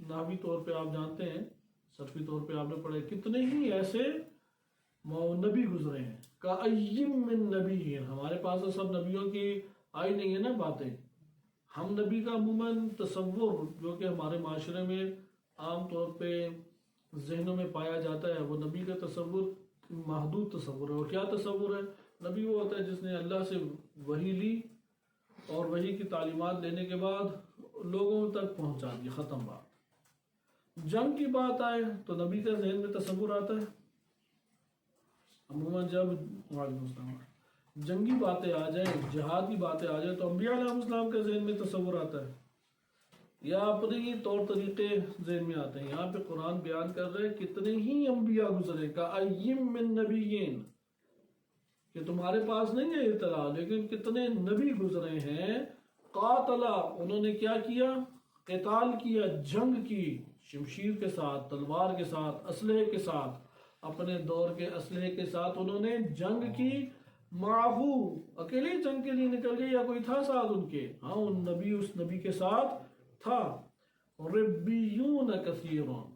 نحوی طور پہ آپ جانتے ہیں، صرفی طور پہ آپ نے پڑھے، کتنے ہی ایسے نبی گزرے ہیں. کأیم من نبی، ہمارے پاس تو سب نبیوں کی آئی نہیں ہے نا باتیں. ہم نبی کا عموماً تصور جو کہ ہمارے معاشرے میں عام طور پہ ذہنوں میں پایا جاتا ہے، وہ نبی کا تصور محدود تصور ہے. اور کیا تصور ہے؟ نبی وہ ہوتا ہے جس نے اللہ سے وحی لی اور وحی کی تعلیمات لینے کے بعد لوگوں تک پہنچا دی، ختم بات. جنگ کی بات آئے تو نبی کا ذہن میں تصور آتا ہے عموماً جب وعلیکم السلام جنگی باتیں آ جائیں، جہاد کی باتیں آ جائیں تو انبیاء علیہ السلام کا ذہن میں تصور آتا ہے یا اپنے ہی طور طریقے ذہن میں آتے ہیں. یہاں پہ قرآن بیان کر رہے کتنے ہی انبیاء گزرے، کأیم من نبیین، کہ تمہارے پاس نہیں ہے اطلاع لیکن کتنے نبی گزرے ہیں. قاتلا، انہوں نے کیا کیا؟ قتال کیا، جنگ کی، شمشیر کے ساتھ، تلوار کے ساتھ، اسلحے کے ساتھ، اپنے دور کے اسلحے کے ساتھ انہوں نے جنگ کی. معہو، اکیلے جنگ کے لیے نکل گئے یا کوئی تھا ساتھ ان کے؟ ہاں، ان نبی اس نبی کے ساتھ تھا. ربیون کثیرون،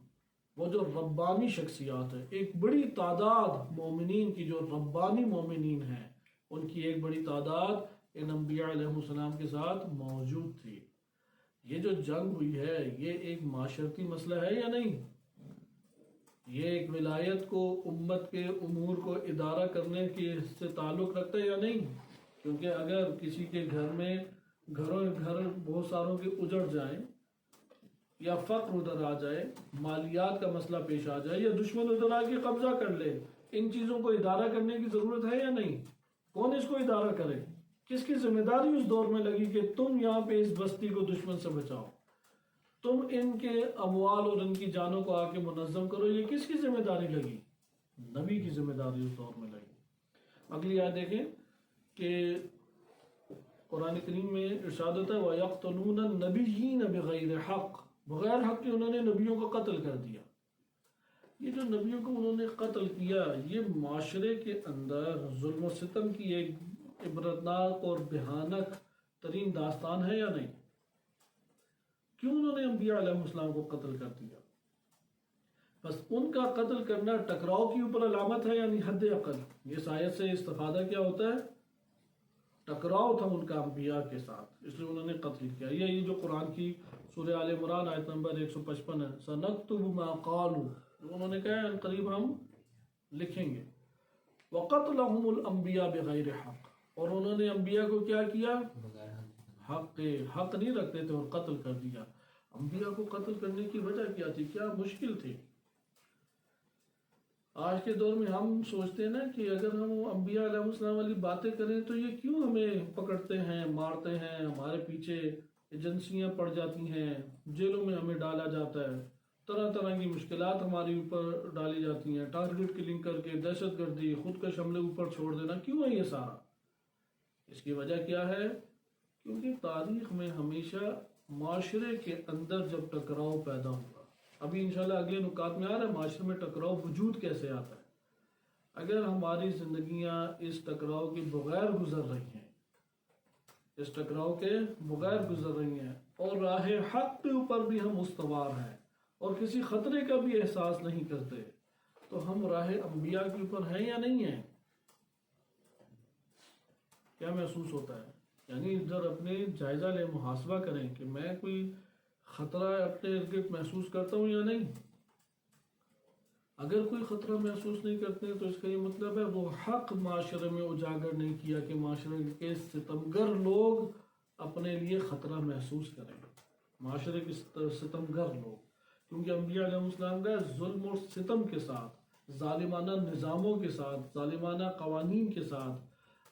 وہ جو ربانی شخصیات ہے، ایک بڑی تعداد مومنین کی جو ربانی مومنین ہیں ان کی ایک بڑی تعداد ان انبیاء علیہ السلام کے ساتھ موجود تھی. یہ جو جنگ ہوئی ہے یہ ایک معاشرتی مسئلہ ہے یا نہیں؟ یہ ایک ولایت کو، امت کے امور کو ادارہ کرنے کے سے تعلق رکھتا ہے یا نہیں؟ کیونکہ اگر کسی کے گھر میں گھر بہت ساروں کے اجڑ جائیں یا فقر ادھر آ جائے، مالیات کا مسئلہ پیش آ جائے یا دشمن ادھر آ کے قبضہ کر لے، ان چیزوں کو ادارہ کرنے کی ضرورت ہے یا نہیں؟ کون اس کو ادارہ کرے؟ کس کی ذمہ داری اس دور میں لگی کہ تم یہاں پہ اس بستی کو دشمن سے بچاؤ، تم ان کے اموال اور ان کی جانوں کو آ کے منظم کرو؟ یہ کس کی ذمہ داری لگی؟ نبی کی ذمہ داری اس دور میں لگی. اگلی آیت دیکھیں کہ قرآن کریم میں ارشاد ہوتا ہے وَيَقْتُلُونَ النَّبِيِّينَ بِغَيْرِ حق، بغیر حق کے انہوں نے نبیوں کو قتل کر دیا. یہ جو نبیوں کو انہوں نے قتل کیا یہ معاشرے کے اندر ظلم و ستم کی ایک عبرتناک اور بھیانک ترین داستان ہے یا نہیں؟ کیوں انہوں نے انبیاء علیہ السلام کو قتل کر دیا؟ بس ان کا قتل کرنا ٹکراؤ کی اوپر علامت ہے یعنی حد عقل. اس آیت سے استفادہ کیا ہوتا ہے؟ ٹکراؤ تھا ان کا انبیاء کے ساتھ، اس لیے انہوں نے قتل کیا. یہ جو قرآن کی سورہ آل عمران آیت نمبر 155 ہے، سَنَكْتُبُ مَا قَالُوا، انہوں نے کہا ان قریب ہم لکھیں گے. وَقَتْلَهُمُ الْأَنْبِيَاءَ بِغَيْرِ حق، اور انہوں نے انبیاء کو کیا کیا؟ حق نہیں رکھتے تھے اور قتل کر دیا. انبیاء کو قتل کرنے کی وجہ کیا تھی؟ کیا مشکل تھی؟ آج کے دور میں ہم سوچتے ہیں نا کہ اگر ہم انبیاء علیہ السلام والی باتیں کریں تو یہ کیوں ہمیں پکڑتے ہیں، مارتے ہیں، ہمارے پیچھے ایجنسیاں پڑ جاتی ہیں، جیلوں میں ہمیں ڈالا جاتا ہے، طرح طرح کی مشکلات ہمارے اوپر ڈالی جاتی ہیں، ٹارگٹ کلنگ کر کے دہشت گردی، خودکش حملے اوپر چھوڑ دینا. کیوں ہے یہ سارا؟ اس کی وجہ کیا ہے؟ کیونکہ تاریخ میں ہمیشہ معاشرے کے اندر جب ٹکراؤ پیدا ہوا، ابھی انشاءاللہ اگلے نکات میں آ رہا ہے معاشرے میں ٹکراؤ وجود کیسے آتا ہے. اگر ہماری زندگیاں اس ٹکراؤ کے بغیر گزر رہی ہیں، اس ٹکراؤ کے بغیر گزر رہی ہیں اور راہ حق کے اوپر بھی ہم استوار ہیں اور کسی خطرے کا بھی احساس نہیں کرتے، تو ہم راہ انبیاء کے اوپر ہیں یا نہیں ہیں؟ کیا محسوس ہوتا ہے؟ یعنی ادھر اپنے جائزہ لے، محاسبہ کریں کہ میں کوئی خطرہ اپنے ارد گرد محسوس کرتا ہوں یا نہیں. اگر کوئی خطرہ محسوس نہیں کرتے تو اس کا یہ مطلب ہے وہ حق معاشرے میں اجاگر نہیں کیا کہ معاشرے کے ستمگر لوگ اپنے لیے خطرہ محسوس کریں. معاشرے کے ستمگر لوگ، کیونکہ انبیاء علیہ السلام کا ظلم اور ستم کے ساتھ، ظالمانہ نظاموں کے ساتھ، ظالمانہ قوانین کے ساتھ،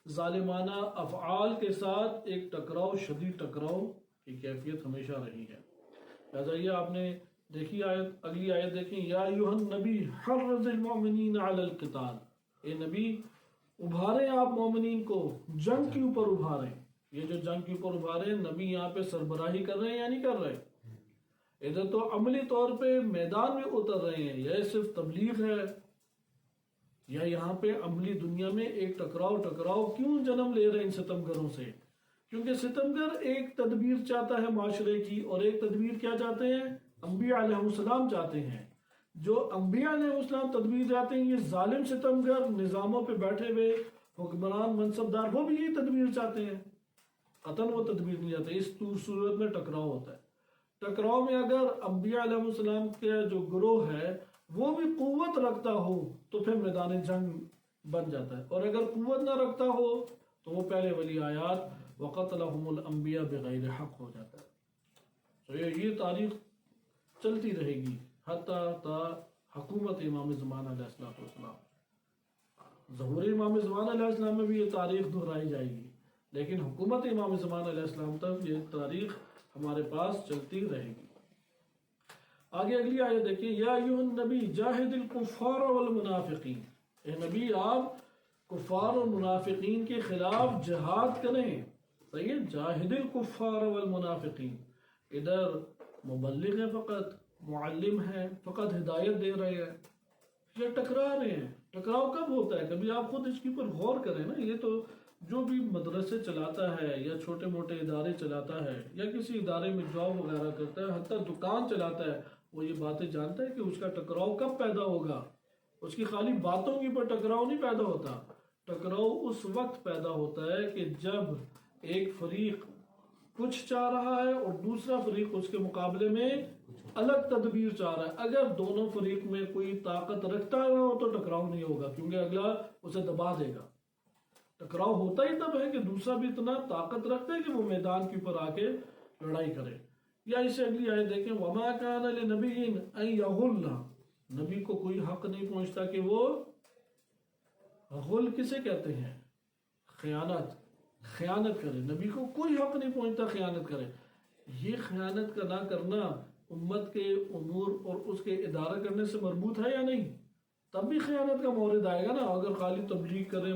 ظالمانہ افعال کے ساتھ ایک ٹکراؤ، شدید ٹکراؤ کی کیفیت ہمیشہ رہی ہے. لہذا یہ آپ نے دیکھی آیت، اگلی آیت دیکھیں، یا ایھا النبی حرض المؤمنین علی القتال، اے نبی ابھاریں آپ مومنین کو جنگ کے اوپر ابھاریں. یہ جو جنگ کے اوپر ابھاریں، نبی یہاں پہ سربراہی کر رہے ہیں یا نہیں کر رہے؟ ادھر تو عملی طور پہ میدان میں اتر رہے ہیں. یہ صرف تبلیغ ہے یا یہاں پہ عملی دنیا میں ایک ٹکراؤ کیوں جنم لے رہے ہیں ان ستمگروں سے؟ کیونکہ ستمگر ایک تدبیر چاہتا ہے معاشرے کی، اور ایک تدبیر کیا چاہتے ہیں؟ انبیاء علیہ السلام چاہتے ہیں. جو انبیاء علیہ السلام تدبیر جاتے ہیں، یہ ظالم ستمگر نظاموں پہ بیٹھے ہوئے حکمران منصبدار وہ بھی یہی تدبیر چاہتے ہیں، قطن وہ تدبیر نہیں چاہتے۔ اس صورت میں ٹکراؤ ہوتا ہے۔ ٹکراؤ میں اگر انبیاء علیہ السلام کے جو گروہ ہے وہ بھی قوت رکھتا ہو تو پھر میدان جنگ بن جاتا ہے، اور اگر قوت نہ رکھتا ہو تو وہ پہلے والی آیات وَقَتْلَهُمُ الْأَنْبِيَاءَ بِغَيْرِ حق ہو جاتا ہے۔ تو یہ تاریخ چلتی رہے گی حتیٰ تا حکومت امام زمان علیہ السلام، ظہور امام زمان علیہ السلام میں بھی یہ تاریخ دہرائی جائے گی، لیکن حکومت امام زمان علیہ السلام تک یہ تاریخ ہمارے پاس چلتی رہے گی۔ آگے اگلی آیت دیکھیں، یا ایھا النبی جاہد الکفار والمنافقین، اے نبی آپ کفار اور منافقین کے خلاف جہاد کریں۔ صحیح ہے، جاہد الکفار والمنافقین، ادھر مبلغ ہے، فقط معلم ہے، فقط ہدایت دے رہے ہیں، یہ ٹکرا رہے ہیں۔ ٹکراؤ کب ہوتا ہے؟ کبھی آپ خود اس کے اوپر غور کریں نا۔ یہ تو جو بھی مدرسے چلاتا ہے یا چھوٹے موٹے ادارے چلاتا ہے یا کسی ادارے میں جاب وغیرہ کرتا ہے، حتیٰ دکان چلاتا ہے، وہ یہ باتیں جانتا ہے کہ اس کا ٹکراؤ کب پیدا ہوگا۔ اس کی خالی باتوں کے اوپر ٹکراؤ نہیں پیدا ہوتا، ٹکراؤ اس وقت پیدا ہوتا ہے کہ جب ایک فریق کچھ چاہ رہا ہے اور دوسرا فریق اس کے مقابلے میں الگ تدبیر چاہ رہا ہے۔ اگر دونوں فریق میں کوئی طاقت رکھتا نہ ہو تو ٹکراؤ نہیں ہوگا، کیونکہ اگلا اسے دبا دے گا۔ ٹکراؤ ہوتا ہی تب ہے کہ دوسرا بھی اتنا طاقت رکھتا ہے کہ وہ میدان کے اوپر آ کے لڑائی کرے۔ یا اسے اگلی آیت دیکھیں، وَمَا كَانَ لِنَبِيٍّ أَن يَغُلَّ، نبی کو کوئی حق نہیں پہنچتا کہ وہ غل کسے کہتے ہیں؟ خیانت کرے۔ نبی کو کوئی حق نہیں پہنچتا خیانت کرے۔ یہ خیانت کا نہ کرنا امت کے امور اور اس کے ادارہ کرنے سے مربوط ہے یا نہیں؟ تب بھی خیانت کا مورد آئے گا نا۔ اگر خالی تبلیغ کریں،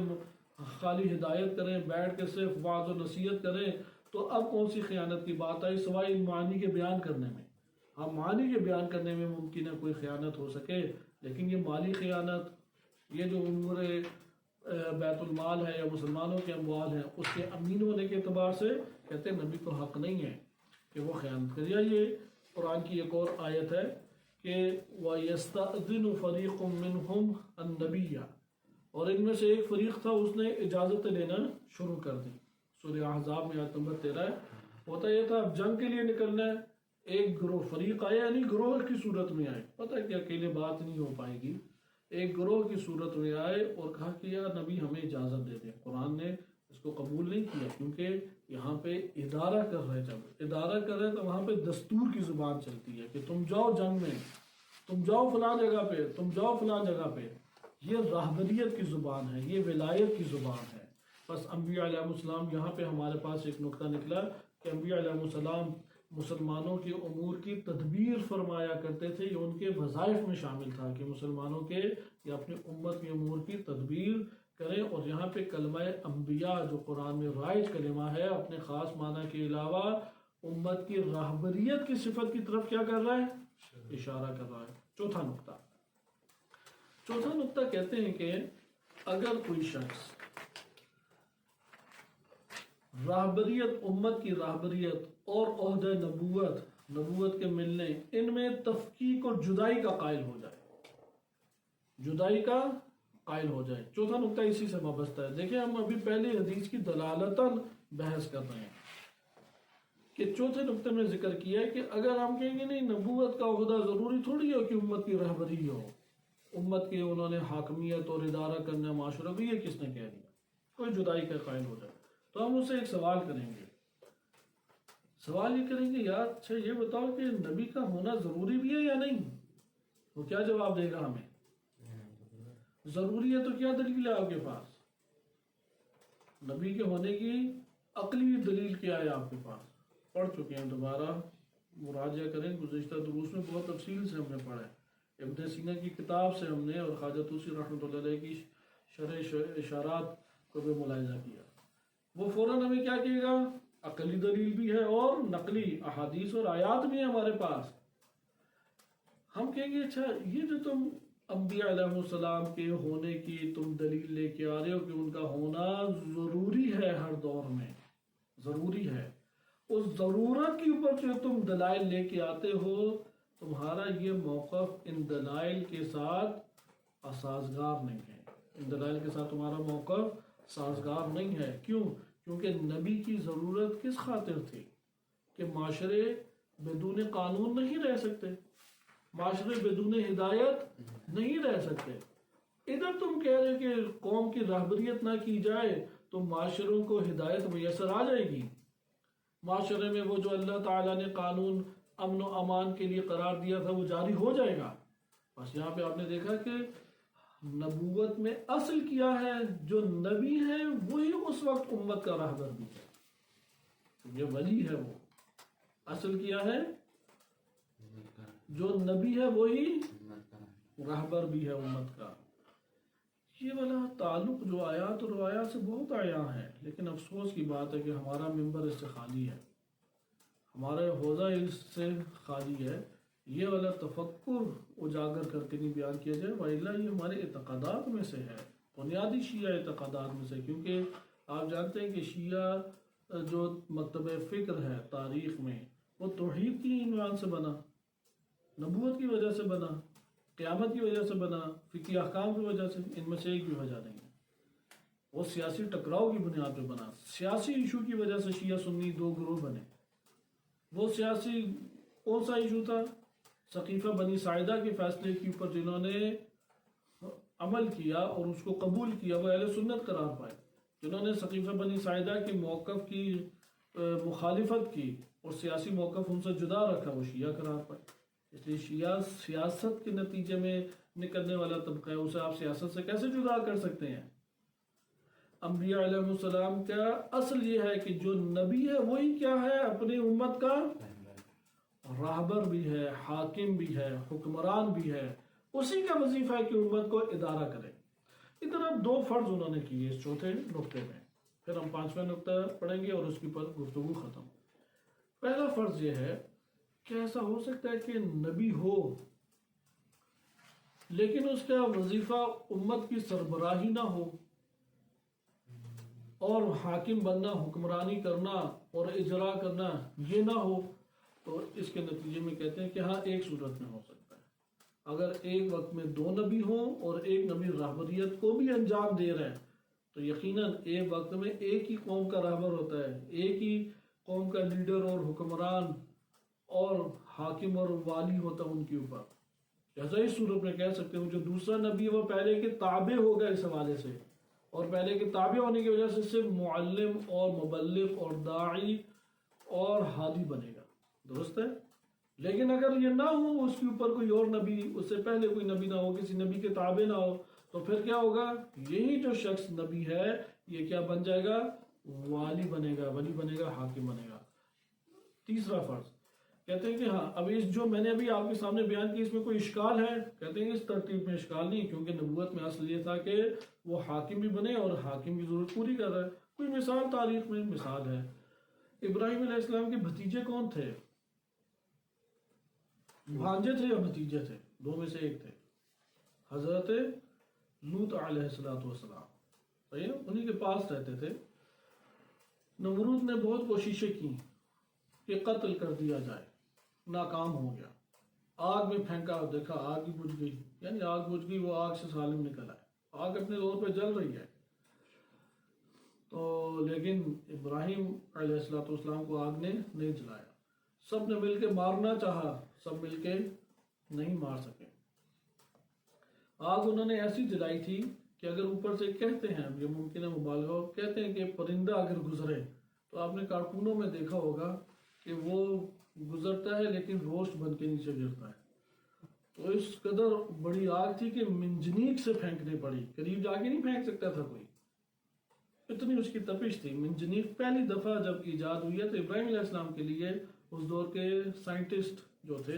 خالی ہدایت کریں، بیٹھ کے صرف وعظ و نصیحت کریں تو اب کون سی خیانت کی بات آئی سوائے معانی کے بیان کرنے میں۔ ہاں، معانی کے بیان کرنے میں ممکن ہے کوئی خیانت ہو سکے، لیکن یہ مالی خیانت، یہ جو امور بیت المال ہے یا مسلمانوں کے اموال ہیں، اس کے امین ہونے کے اعتبار سے کہتے ہیں نبی کو حق نہیں ہے کہ وہ خیانت کرے۔ یا یہ قرآن کی ایک اور آیت ہے کہ وَيَسْتَأْذِنُ فَرِيقٌ مِّنْهُمْ النَّبِيَّ، اور ان میں سے ایک فریق تھا اس نے اجازت لینا شروع کر دی۔ سورہ احزاب میں آیت نمبر 13 ہے۔ ہوتا یہ تھا اب جنگ کے لیے نکلنا ہے، ایک گروہ فریق آیا، یعنی گروہ کی صورت میں آئے، پتہ ہے کہ اکیلے بات نہیں ہو پائے گی، ایک گروہ کی صورت میں آئے اور کہا کہ یا نبی ہمیں اجازت دے دیں۔ قرآن نے اس کو قبول نہیں کیا، کیونکہ یہاں پہ ادارہ کر رہے، جب ادارہ کر رہے تو وہاں پہ دستور کی زبان چلتی ہے کہ تم جاؤ جنگ میں، تم جاؤ فلاں جگہ پہ، تم جاؤ فلاں جگہ پہ۔ یہ راہبریت کی زبان ہے، یہ ولایت کی زبان ہے۔ بس انبیاء علیہ السلام، یہاں پہ ہمارے پاس ایک نقطہ نکلا کہ انبیاء علیہ السلام مسلمانوں کے امور کی تدبیر فرمایا کرتے تھے۔ یہ ان کے وظائف میں شامل تھا کہ مسلمانوں کے یا اپنی امت کے امور کی تدبیر کریں۔ اور یہاں پہ کلمہ انبیاء جو قرآن میں رائج کلمہ ہے، اپنے خاص معنی کے علاوہ امت کی راہبریت کی صفت کی طرف کیا کر رہا ہے؟ اشارہ کر رہا ہے۔ چوتھا نقطہ کہتے ہیں کہ اگر کوئی شخص راہبریت، امت کی راہبریت اور عہدہ نبوت کے ملنے، ان میں تفکیک اور جدائی کا قائل ہو جائے، چوتھا نقطہ اسی سے وابستہ ہے۔ دیکھیں ہم ابھی پہلے حدیث کی دلالتاً بحث کر رہے ہیں کہ چوتھے نقطے میں ذکر کیا ہے کہ اگر ہم کہیں گے نہیں نبوت کا عہدہ ضروری تھوڑی ہو کہ امت کی رہبری ہو، امت کے انہوں نے حاکمیت اور ادارہ کرنا معاشرہ بھی، یہ کس نے کہہ دیا؟ کوئی جدائی کا قائل ہو جائے تو ہم اسے ایک سوال کریں گے۔ سوال یہ کریں گے، یار اچھا یہ بتاؤ کہ نبی کا ہونا ضروری بھی ہے یا نہیں؟ وہ کیا جواب دے گا ہمیں؟ ضروری ہے تو کیا دلیل ہے آپ کے پاس؟ نبی کے ہونے کی عقلی دلیل کیا ہے آپ کے پاس؟ پڑھ چکے ہیں، دوبارہ مراجعہ کریں، گزشتہ دروس میں بہت تفصیل سے ہم نے پڑھا ہے، ابن سینا کی کتاب سے ہم نے اور خواجہ طوسی رحمۃ اللہ علیہ کی شرح اشارات کو بھی ملاحظہ کیا۔ وہ فوراً ہمیں کیا کہے گا؟ عقلی دلیل بھی ہے اور نقلی احادیث اور آیات بھی ہیں ہمارے پاس۔ ہم کہیں گے اچھا یہ جو تم انبیاء علیہ السلام کے ہونے کی تم دلیل لے کے آ رہے ہو کہ ان کا ہونا ضروری ہے، ہر دور میں ضروری ہے، اس ضرورت کے اوپر جو تم دلائل لے کے آتے ہو، تمہارا یہ موقف ان دلائل کے ساتھ سازگار نہیں ہے، ان دلائل کے ساتھ تمہارا موقف سازگار نہیں ہے۔ کیوں؟ کیونکہ نبی کی ضرورت کس خاطر تھی کہ معاشرے بدون قانون نہیں رہ سکتے، معاشرے بدون ہدایت نہیں رہ سکتے۔ ادھر تم کہہ رہے کہ قوم کی رہبریت نہ کی جائے تو معاشروں کو ہدایت میسر آ جائے گی، معاشرے میں وہ جو اللہ تعالیٰ نے قانون امن و امان کے لیے قرار دیا تھا وہ جاری ہو جائے گا۔ بس یہاں پہ آپ نے دیکھا کہ نبوت میں اصل کیا ہے، جو نبی ہے وہی اس وقت امت کا راہبر بھی ہے، یہ ولی ہے، وہ اصل کیا ہے، جو نبی ہے وہی راہبر بھی ہے امت کا۔ یہ والا تعلق جو آیات اور روایات سے بہت عیاں ہے، لیکن افسوس کی بات ہے کہ ہمارا ممبر اس سے خالی ہے، ہمارا حوضہ اس سے خالی ہے۔ یہ والا تفکر اجاگر کر کے نہیں بیان کیا جائے، وَإِلَّا یہ ہمارے اعتقادات میں سے ہے، بنیادی شیعہ اعتقادات میں سے، کیونکہ آپ جانتے ہیں کہ شیعہ جو مکتب فکر ہے تاریخ میں، وہ توحید کی عنوان سے بنا، نبوت کی وجہ سے بنا، قیامت کی وجہ سے بنا، فقہی احکام کی وجہ سے، ان میں سے ایک بھی وجہ نہیں ہے۔ وہ سیاسی ٹکراؤ کی بنیاد پہ بنا، سیاسی ایشو کی وجہ سے شیعہ سنی دو گروہ بنے۔ وہ سیاسی کون سا ایشو تھا؟ سقیفہ بنی ساعدہ کے فیصلے کے اوپر جنہوں نے عمل کیا اور اس کو قبول کیا وہ اہل سنت قرار پائے، جنہوں نے سقیفہ بنی ساعدہ کے موقف کی مخالفت کی اور سیاسی موقف ان سے جدا رکھا، وہ شیعہ قرار پائے۔ اس لیے شیعہ سیاست کے نتیجے میں نکلنے والا طبقہ ہے، اسے آپ سیاست سے کیسے جدا کر سکتے ہیں؟ انبیاء علیہ السلام کا اصل یہ ہے کہ جو نبی ہے وہی کیا ہے، اپنی امت کا راہبر بھی ہے، حاکم بھی ہے، حکمران بھی ہے، اسی کا وظیفہ ہے کہ امت کو ادارہ کرے۔ ادھر اب دو فرض انہوں نے کیے اس چوتھے نقطے میں، پھر ہم پانچویں نقطہ پڑھیں گے اور اس کے پر گفتگو ختم۔ پہلا فرض یہ ہے کہ ایسا ہو سکتا ہے کہ نبی ہو لیکن اس کا وظیفہ امت کی سربراہی نہ ہو اور حاکم بننا، حکمرانی کرنا اور اجرا کرنا یہ نہ ہو، تو اس کے نتیجے میں کہتے ہیں کہ ہاں ایک صورت میں ہو سکتا ہے، اگر ایک وقت میں دو نبی ہوں اور ایک نبی رہبریت کو بھی انجام دے رہے ہیں تو یقیناً ایک وقت میں ایک ہی قوم کا رہبر ہوتا ہے، ایک ہی قوم کا لیڈر اور حکمران اور حاکم اور والی ہوتا ہے ان کے اوپر۔ جیسا اس صورت میں کہہ سکتے ہیں جو دوسرا نبی ہے وہ پہلے کے تابع ہوگا اس حوالے سے، اور پہلے کے تابع ہونے کی وجہ سے صرف معلم اور مبلغ اور داعی اور ہادی بنے گا، درست ہے؟ لیکن اگر یہ نہ ہو، اس کے اوپر کوئی اور نبی، اس سے پہلے کوئی نبی نہ ہو، کسی نبی کے تابع نہ ہو، تو پھر کیا ہوگا؟ یہی جو شخص نبی ہے یہ کیا بن جائے گا؟ والی بنے گا، ولی بنے گا، حاکم بنے گا۔ تیسرا فرض کہتے ہیں کہ ہاں اب اس جو میں نے ابھی آپ کے سامنے بیان کی اس میں کوئی اشکال ہے؟ کہتے ہیں اس ترتیب میں اشکال نہیں، کیونکہ نبوت میں اصل یہ تھا کہ وہ حاکم بھی بنے اور حاکم کی ضرورت پوری کر رہا ہے۔ کوئی مثال تاریخ میں مثال ہے، ابراہیم علیہ السلام کے بھتیجے کون تھے؟ بھانجے تھے یا بھتیجے تھے؟ دو میں سے ایک تھے، حضرت لوط علیہ السلام، صحیح ہے؟ انہی کے پاس رہتے تھے۔ نمرود نے بہت کوششیں کی کہ قتل کر دیا جائے، ناکام ہو گیا، آگ میں پھینکا، دیکھا آگ ہی بجھ گئی، یعنی آگ بجھ گئی، وہ آگ سے سالم نکل آئے، آگ اپنے طور پہ جل رہی ہے۔ تو لیکن ابراہیم علیہ السلام کو آگ نے نہیں جلایا، سب نے مل کے مارنا چاہا، سب مل کے نہیں مار سکے۔ آگ انہوں نے ایسی جلائی تھی کہ اگر اوپر سے کہتے ہیں، یہ ممکن ہے مبالغہ ہو، کہتے ہیں کہ پرندہ اگر گزرے تو آپ نے کارٹونوں میں دیکھا ہوگا کہ وہ گزرتا ہے لیکن روسٹ بن کے نیچے گرتا ہے۔ تو اس قدر بڑی آگ تھی کہ منجنیق سے پھینکنے پڑی، قریب جا کے نہیں پھینک سکتا تھا کوئی، اتنی اس کی تپش تھی۔ منجنیق پہلی دفعہ جب ایجاد ہوئی ہے تو ابراہیم علیہ السلام کے لیے اس دور کے سائنٹسٹ جو تھے،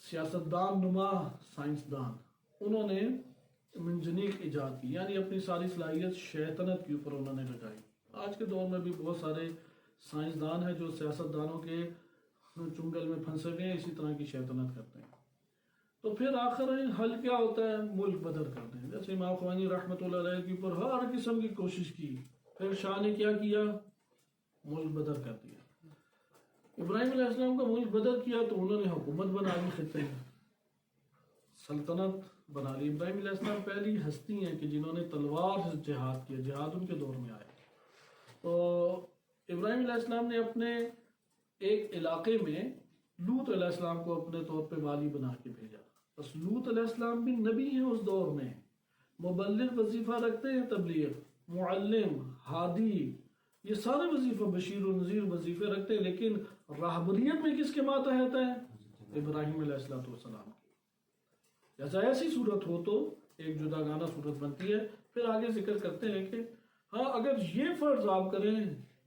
سیاستدان نما سائنسدان، انہوں نے منجنیق ایجاد کی، یعنی اپنی ساری صلاحیت شیطنت کے اوپر انہوں نے لگائی۔ آج کے دور میں بھی بہت سارے سائنسدان ہیں جو سیاستدانوں کے چنگل میں پھنسے ہوئے ہیں، اسی طرح کی شیطنت کرتے ہیں۔ تو پھر آخر حل کیا ہوتا ہے؟ ملک بدر کرتے ہیں۔ جیسے امام خمینی رحمۃ اللہ علیہ کے اوپر ہر قسم کی کوشش کی، پھر شاہ نے کیا کیا؟ ملک بدر کر دیا۔ ابراہیم علیہ السلام کا ملک بدر کیا تو انہوں نے حکومت بنا لی، خطے میں سلطنت بنا لی۔ ابراہیم علیہ السلام پہلی ہستی ہیں کہ جنہوں نے تلوار سے جہاد کیا، جہاد ان کے دور میں آئے۔ تو ابراہیم علیہ السلام نے اپنے ایک علاقے میں لوط علیہ السلام کو اپنے طور پہ والی بنا کے بھیجا۔ بس لوط علیہ السلام بھی نبی ہیں اس دور میں، مبلغ وظیفہ رکھتے ہیں، تبلیغ، معلم، ہادی، یہ سارے وظیفہ، بشیر و نذیر وظیفے رکھتے ہیں، لیکن راہبریت میں کس کے ماتحت ہے؟ ابراہیم علیہ السلام کی۔ جیسا ایسی صورت ہو تو ایک جداگانہ صورت بنتی ہے۔ پھر آگے ذکر کرتے ہیں کہ ہاں اگر یہ فرض آپ کریں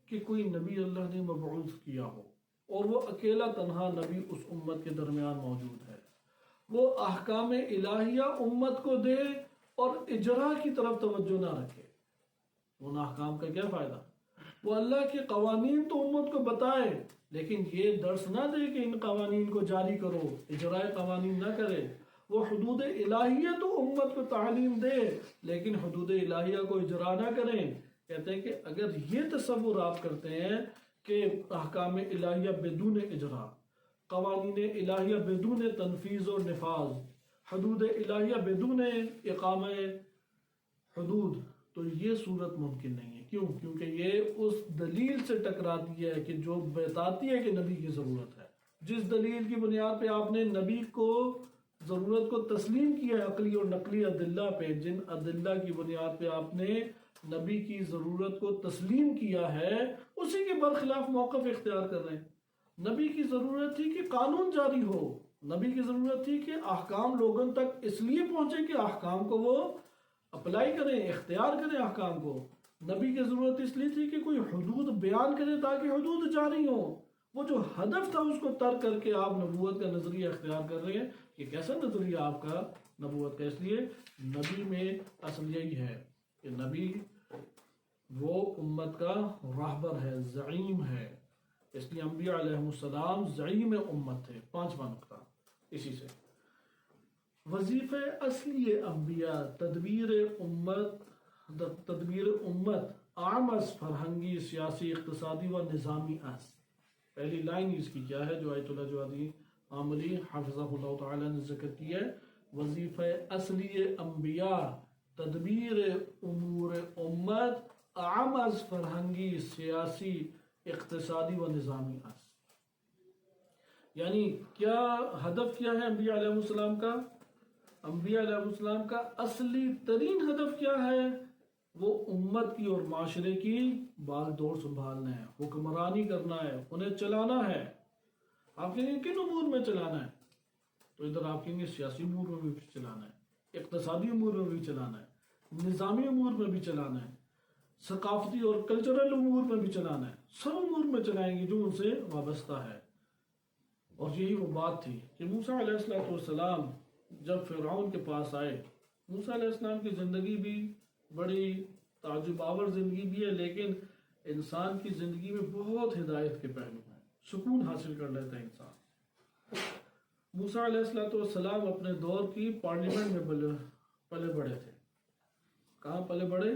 کہ کوئی نبی اللہ نے مبعوث کیا ہو اور وہ اکیلا تنہا نبی اس امت کے درمیان موجود ہے، وہ احکام الہیہ امت کو دے اور اجرا کی طرف توجہ نہ رکھے، ان احکام کا کیا فائدہ؟ وہ اللہ کے قوانین تو امت کو بتائے لیکن یہ درس نہ دے کہ ان قوانین کو جاری کرو، اجرائے قوانین نہ کرے۔ وہ حدود الہیہ تو امت کو تعلیم دے لیکن حدود الہیہ کو اجرا نہ کریں۔ کہتے ہیں کہ اگر یہ تصور آپ کرتے ہیں کہ احکام الہیہ بدون اجرا، قوانین الہیہ بدون تنفیذ اور نفاذ، حدود الہیہ بدون اقامہ حدود، تو یہ صورت ممکن نہیں ہے۔ کیوں؟ کیونکہ یہ اس دلیل سے ٹکراتی ہے کہ جو بتاتی ہے کہ نبی کی ضرورت ہے۔ جس دلیل کی بنیاد پہ آپ نے نبی کو ضرورت کو تسلیم کیا ہے، عقلی اور نقلی ادلہ پہ، جن ادلہ کی بنیاد پہ آپ نے نبی کی ضرورت کو تسلیم کیا ہے، اسی کے برخلاف موقف اختیار کر رہے ہیں۔ نبی کی ضرورت تھی کہ قانون جاری ہو، نبی کی ضرورت تھی کہ احکام لوگوں تک اس لیے پہنچے کہ احکام کو وہ اپلائی کریں، اختیار کریں احکام کو۔ نبی کی ضرورت اس لیے تھی کہ کوئی حدود بیان کرے تاکہ حدود جاری ہوں۔ وہ جو ہدف تھا اس کو ترک کر کے آپ نبوت کا نظریہ اختیار کر رہے ہیں۔ یہ کیسا نظریہ آپ کا نبوت کا؟ اس لیے نبی میں اصل یہی ہے کہ نبی وہ امت کا راہبر ہے، زعیم ہے۔ اس لیے انبیاء علیہ السلام زعیم امت تھے۔ پانچواں نقطہ اسی سے، وظیفہ اصلی انبیاء تدبیر امت عام از فرہنگی، سیاسی، اقتصادی و نظامی است۔ پہلی لائن اس کی کیا ہے جو آیت اللہ جوادی عاملی حفظہ اللہ تعالی نے ذکر کی ہے؟ وظیفہ اصلی انبیاء تدبیر امور امت عام از فرہنگی، سیاسی، اقتصادی و نظامی است۔ یعنی کیا ہدف کیا ہے انبیاء علیہ السلام کا؟ انبیاء علیہ السلام کا اصلی ترین ہدف کیا ہے؟ وہ امت کی اور معاشرے کی بال دوڑ سنبھالنا ہے، حکمرانی کرنا ہے، انہیں چلانا ہے۔ آپ کہیں گے کن امور میں چلانا ہے؟ تو ادھر آپ کہیں گے سیاسی امور میں بھی چلانا ہے، اقتصادی امور میں بھی چلانا ہے، نظامی امور میں بھی چلانا ہے، ثقافتی اور کلچرل امور میں بھی چلانا ہے۔ سب امور میں چلائیں گے جو ان سے وابستہ ہے۔ اور یہی وہ بات تھی کہ موسیٰ علیہ السلام جب فرعون کے پاس آئے، موسیٰ علیہ السلام کی زندگی بھی بڑی تعجب آور زندگی بھی ہے، لیکن انسان کی زندگی میں بہت ہدایت کے پہلو ہیں، سکون حاصل کر لیتا ہے انسان۔ موسیٰ علیہ السلام اپنے دور کی پارلیمنٹ میں پلے بڑے تھے۔ کہاں پلے بڑے؟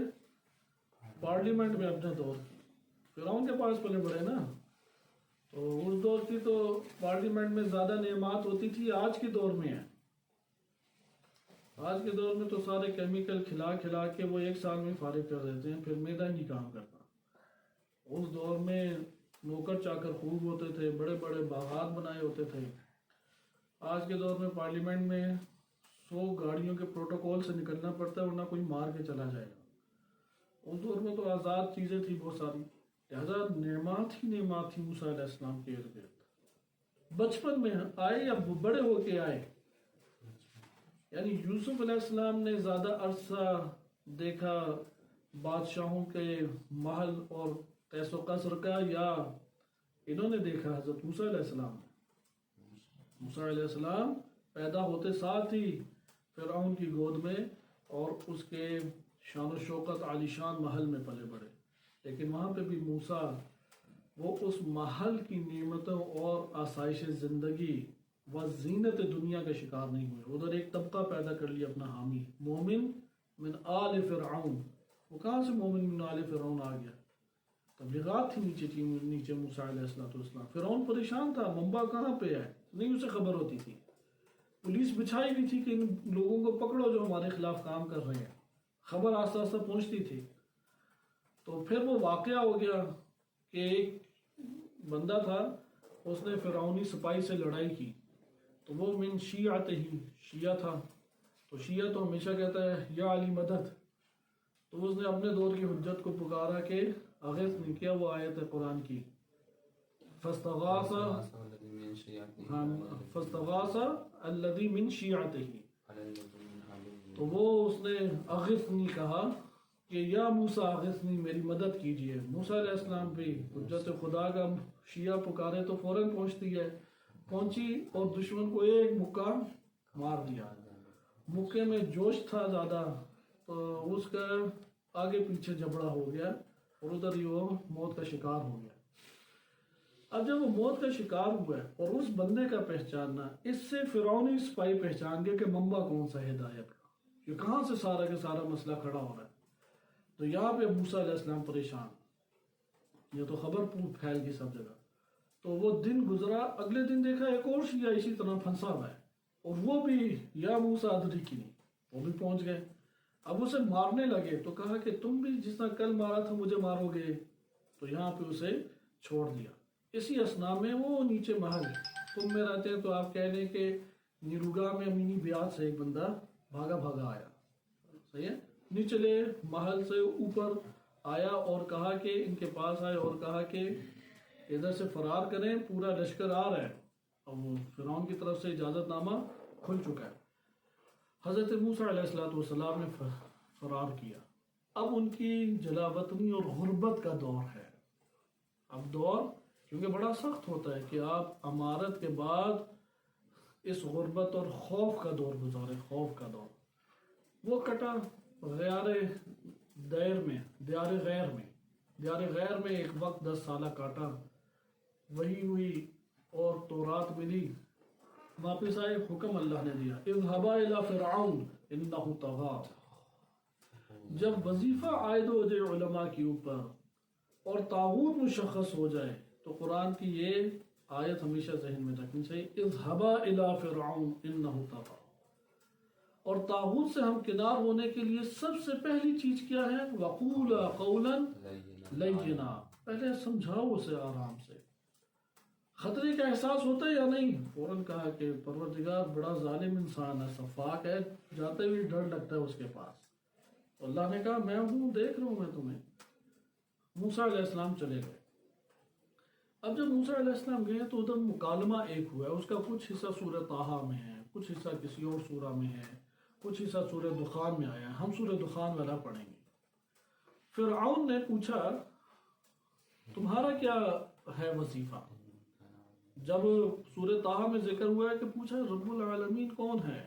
پارلیمنٹ میں اپنے دور کی۔ فرعون کے پاس پلے بڑے نا، تو اس دور کی تو پارلیمنٹ میں زیادہ نعمات ہوتی تھی، آج کے دور میں ہے۔ آج کے دور میں تو سارے کیمیکل کھلا کھلا کے وہ 1 سال میں فارغ کر دیتے ہیں، پھر میدا ہی نہیں کام کرتا۔ اس دور میں نوکر چاکر خوب ہوتے تھے، بڑے بڑے باغات بنائے ہوتے تھے۔ آج کے دور میں پارلیمنٹ میں 100 گاڑیوں کے پروٹوکول سے نکلنا پڑتا ہے ورنہ کوئی مار کے چلا جائے گا۔ اس دور میں تو آزاد چیزیں تھی بہت ساری، لہذا نعمات ہی نعمات تھی موسیٰ علیہ السلام کے ارد گرد۔ بچپن میں آئے یا بڑے ہو کے آئے؟ یعنی یوسف علیہ السلام نے زیادہ عرصہ دیکھا بادشاہوں کے محل اور قیس و قصر کا، یا انہوں نے دیکھا حضرت موسیٰ علیہ السلام؟ موسیٰ علیہ السلام پیدا ہوتے ساتھ ہی فرعون کی گود میں اور اس کے شان و شوکت عالیشان محل میں پلے بڑھے، لیکن وہاں پہ بھی موسیٰ وہ اس محل کی نعمتوں اور آسائش زندگی و زینت دنیا کا شکار نہیں ہوئے۔ ادھر ایک طبقہ پیدا کر لیا اپنا حامی، مومن من آل فرعون۔ وہ کہاں سے مومن من آل فرعون آ گیا؟ تبلیغات تھی نیچے موسیٰ علیہ السلام. فرعون پریشان تھا، منبع کہاں پہ ہے، نہیں اسے خبر ہوتی تھی. پولیس بچھائی ہوئی تھی کہ ان لوگوں کو پکڑو جو ہمارے خلاف کام کر رہے ہیں. خبر آہستہ آہستہ پہنچتی تھی. تو پھر وہ واقعہ ہو گیا کہ ایک بندہ تھا، اس نے فرعونی سپاہی سے لڑائی کی. تو وہ من شیعت ہی شیعہ تھا. تو شیعہ تو ہمیشہ کہتا ہے یا علی مدد. تو اس نے اپنے دور کی حجت کو پکارا کہ اغیث نے کیا، وہ آیت ہے قرآن کی فاستغاث الذی من شیعتہ. تو وہ اس نے اغثنی کہا کہ یا موسیٰ اغثنی، میری مدد کیجئے. موسیٰ علیہ السلام بھی حجت خدا کا شیعہ پکارے تو فوراً پہنچتی ہے. پہنچی اور دشمن کو ایک مکہ مار دیا. مکے میں جوش تھا زیادہ تو اس کا آگے پیچھے جبڑا ہو گیا اور ادھر ہی وہ موت کا شکار ہو گیا. اب جب وہ موت کا شکار ہوا ہے اور اس بندے کا پہچاننا، اس سے فرعونی سپاہی پہچان گئے کہ منبع کون سا ہدایت کا، کہ کہاں سے سارا کا سارا مسئلہ کھڑا ہو رہا ہے. تو یہاں پہ موسیٰ علیہ السلام پریشان، یہ تو خبر پھیل گئی سب جگہ. تو وہ دن گزرا، اگلے دن دیکھا ایک اور شیعہ اسی طرح پھنسا ہوا ہے اور وہ بھی یا موسیٰ ادرکنی، وہ بھی پہنچ گئے. اب اسے مارنے لگے تو کہا کہ تم بھی جس طرح کل مارا تھا مجھے مارو گے. تو یہاں پہ اسے چھوڑ دیا. اسی اسنا میں وہ نیچے محل تم میں رہتے ہیں تو آپ کہہ لیں کہ نیروگاہ میں امینی بیات سے ایک بندہ بھاگا آیا. صحیح ہے. نچلے محل سے اوپر آیا اور کہا کہ ان کے پاس آئے اور کہا کہ ادھر سے فرار کریں، پورا لشکر آ رہا ہے. اب وہ فرعون کی طرف سے اجازت نامہ کھل چکا ہے. حضرت موسیٰ علیہ السلام نے فرار کیا. اب ان کی جلا وطنی اور غربت کا دور ہے. اب دور کیونکہ بڑا سخت ہوتا ہے کہ آپ امارت کے بعد اس غربت اور خوف کا دور گزارے. خوف کا دور وہ کٹا دیار غیر میں ایک وقت 10 سالہ کاٹا. وہی ہوئی اور تورات ملی. واپس آئے، حکم اللہ نے دیا اذهبا الى فرعون انه طغى. جب وظیفہ عائد ہو جائے علماء کے اوپر اور طاغوت مشخص ہو جائے تو قرآن کی یہ آیت ہمیشہ ذہن میں رکھنی چاہیے اذهبا الى فرعون انه طغى. اور طاغوت سے ہم کنار ہونے کے لیے سب سے پہلی چیز کیا ہے؟ وقولا قولا لینا. پہلے سمجھاؤ اسے آرام سے. خطرے کا احساس ہوتا ہے یا نہیں؟ فوراً کہا کہ پروردگار بڑا ظالم انسان ہے، صفاک ہے، جاتے ہوئے ڈر لگتا ہے اس کے پاس. تو اللہ نے کہا میں ہوں، دیکھ رہا ہوں میں تمہیں. موسیٰ علیہ السلام چلے گئے. اب جب موسیٰ علیہ السلام گئے تو ادھر مکالمہ ایک ہوا ہے. اس کا کچھ حصہ سورہ طٰہٰ میں ہے، کچھ حصہ کسی اور سورہ میں ہے، کچھ حصہ سورہ دخان میں آیا ہے. ہم سورہ دخان والا پڑھیں گے. فرعون نے پوچھا تمہارا کیا ہے وظیفہ؟ جب سورہ طٰہٰ میں ذکر ہوا ہے کہ پوچھا رب العالمین کون ہے؟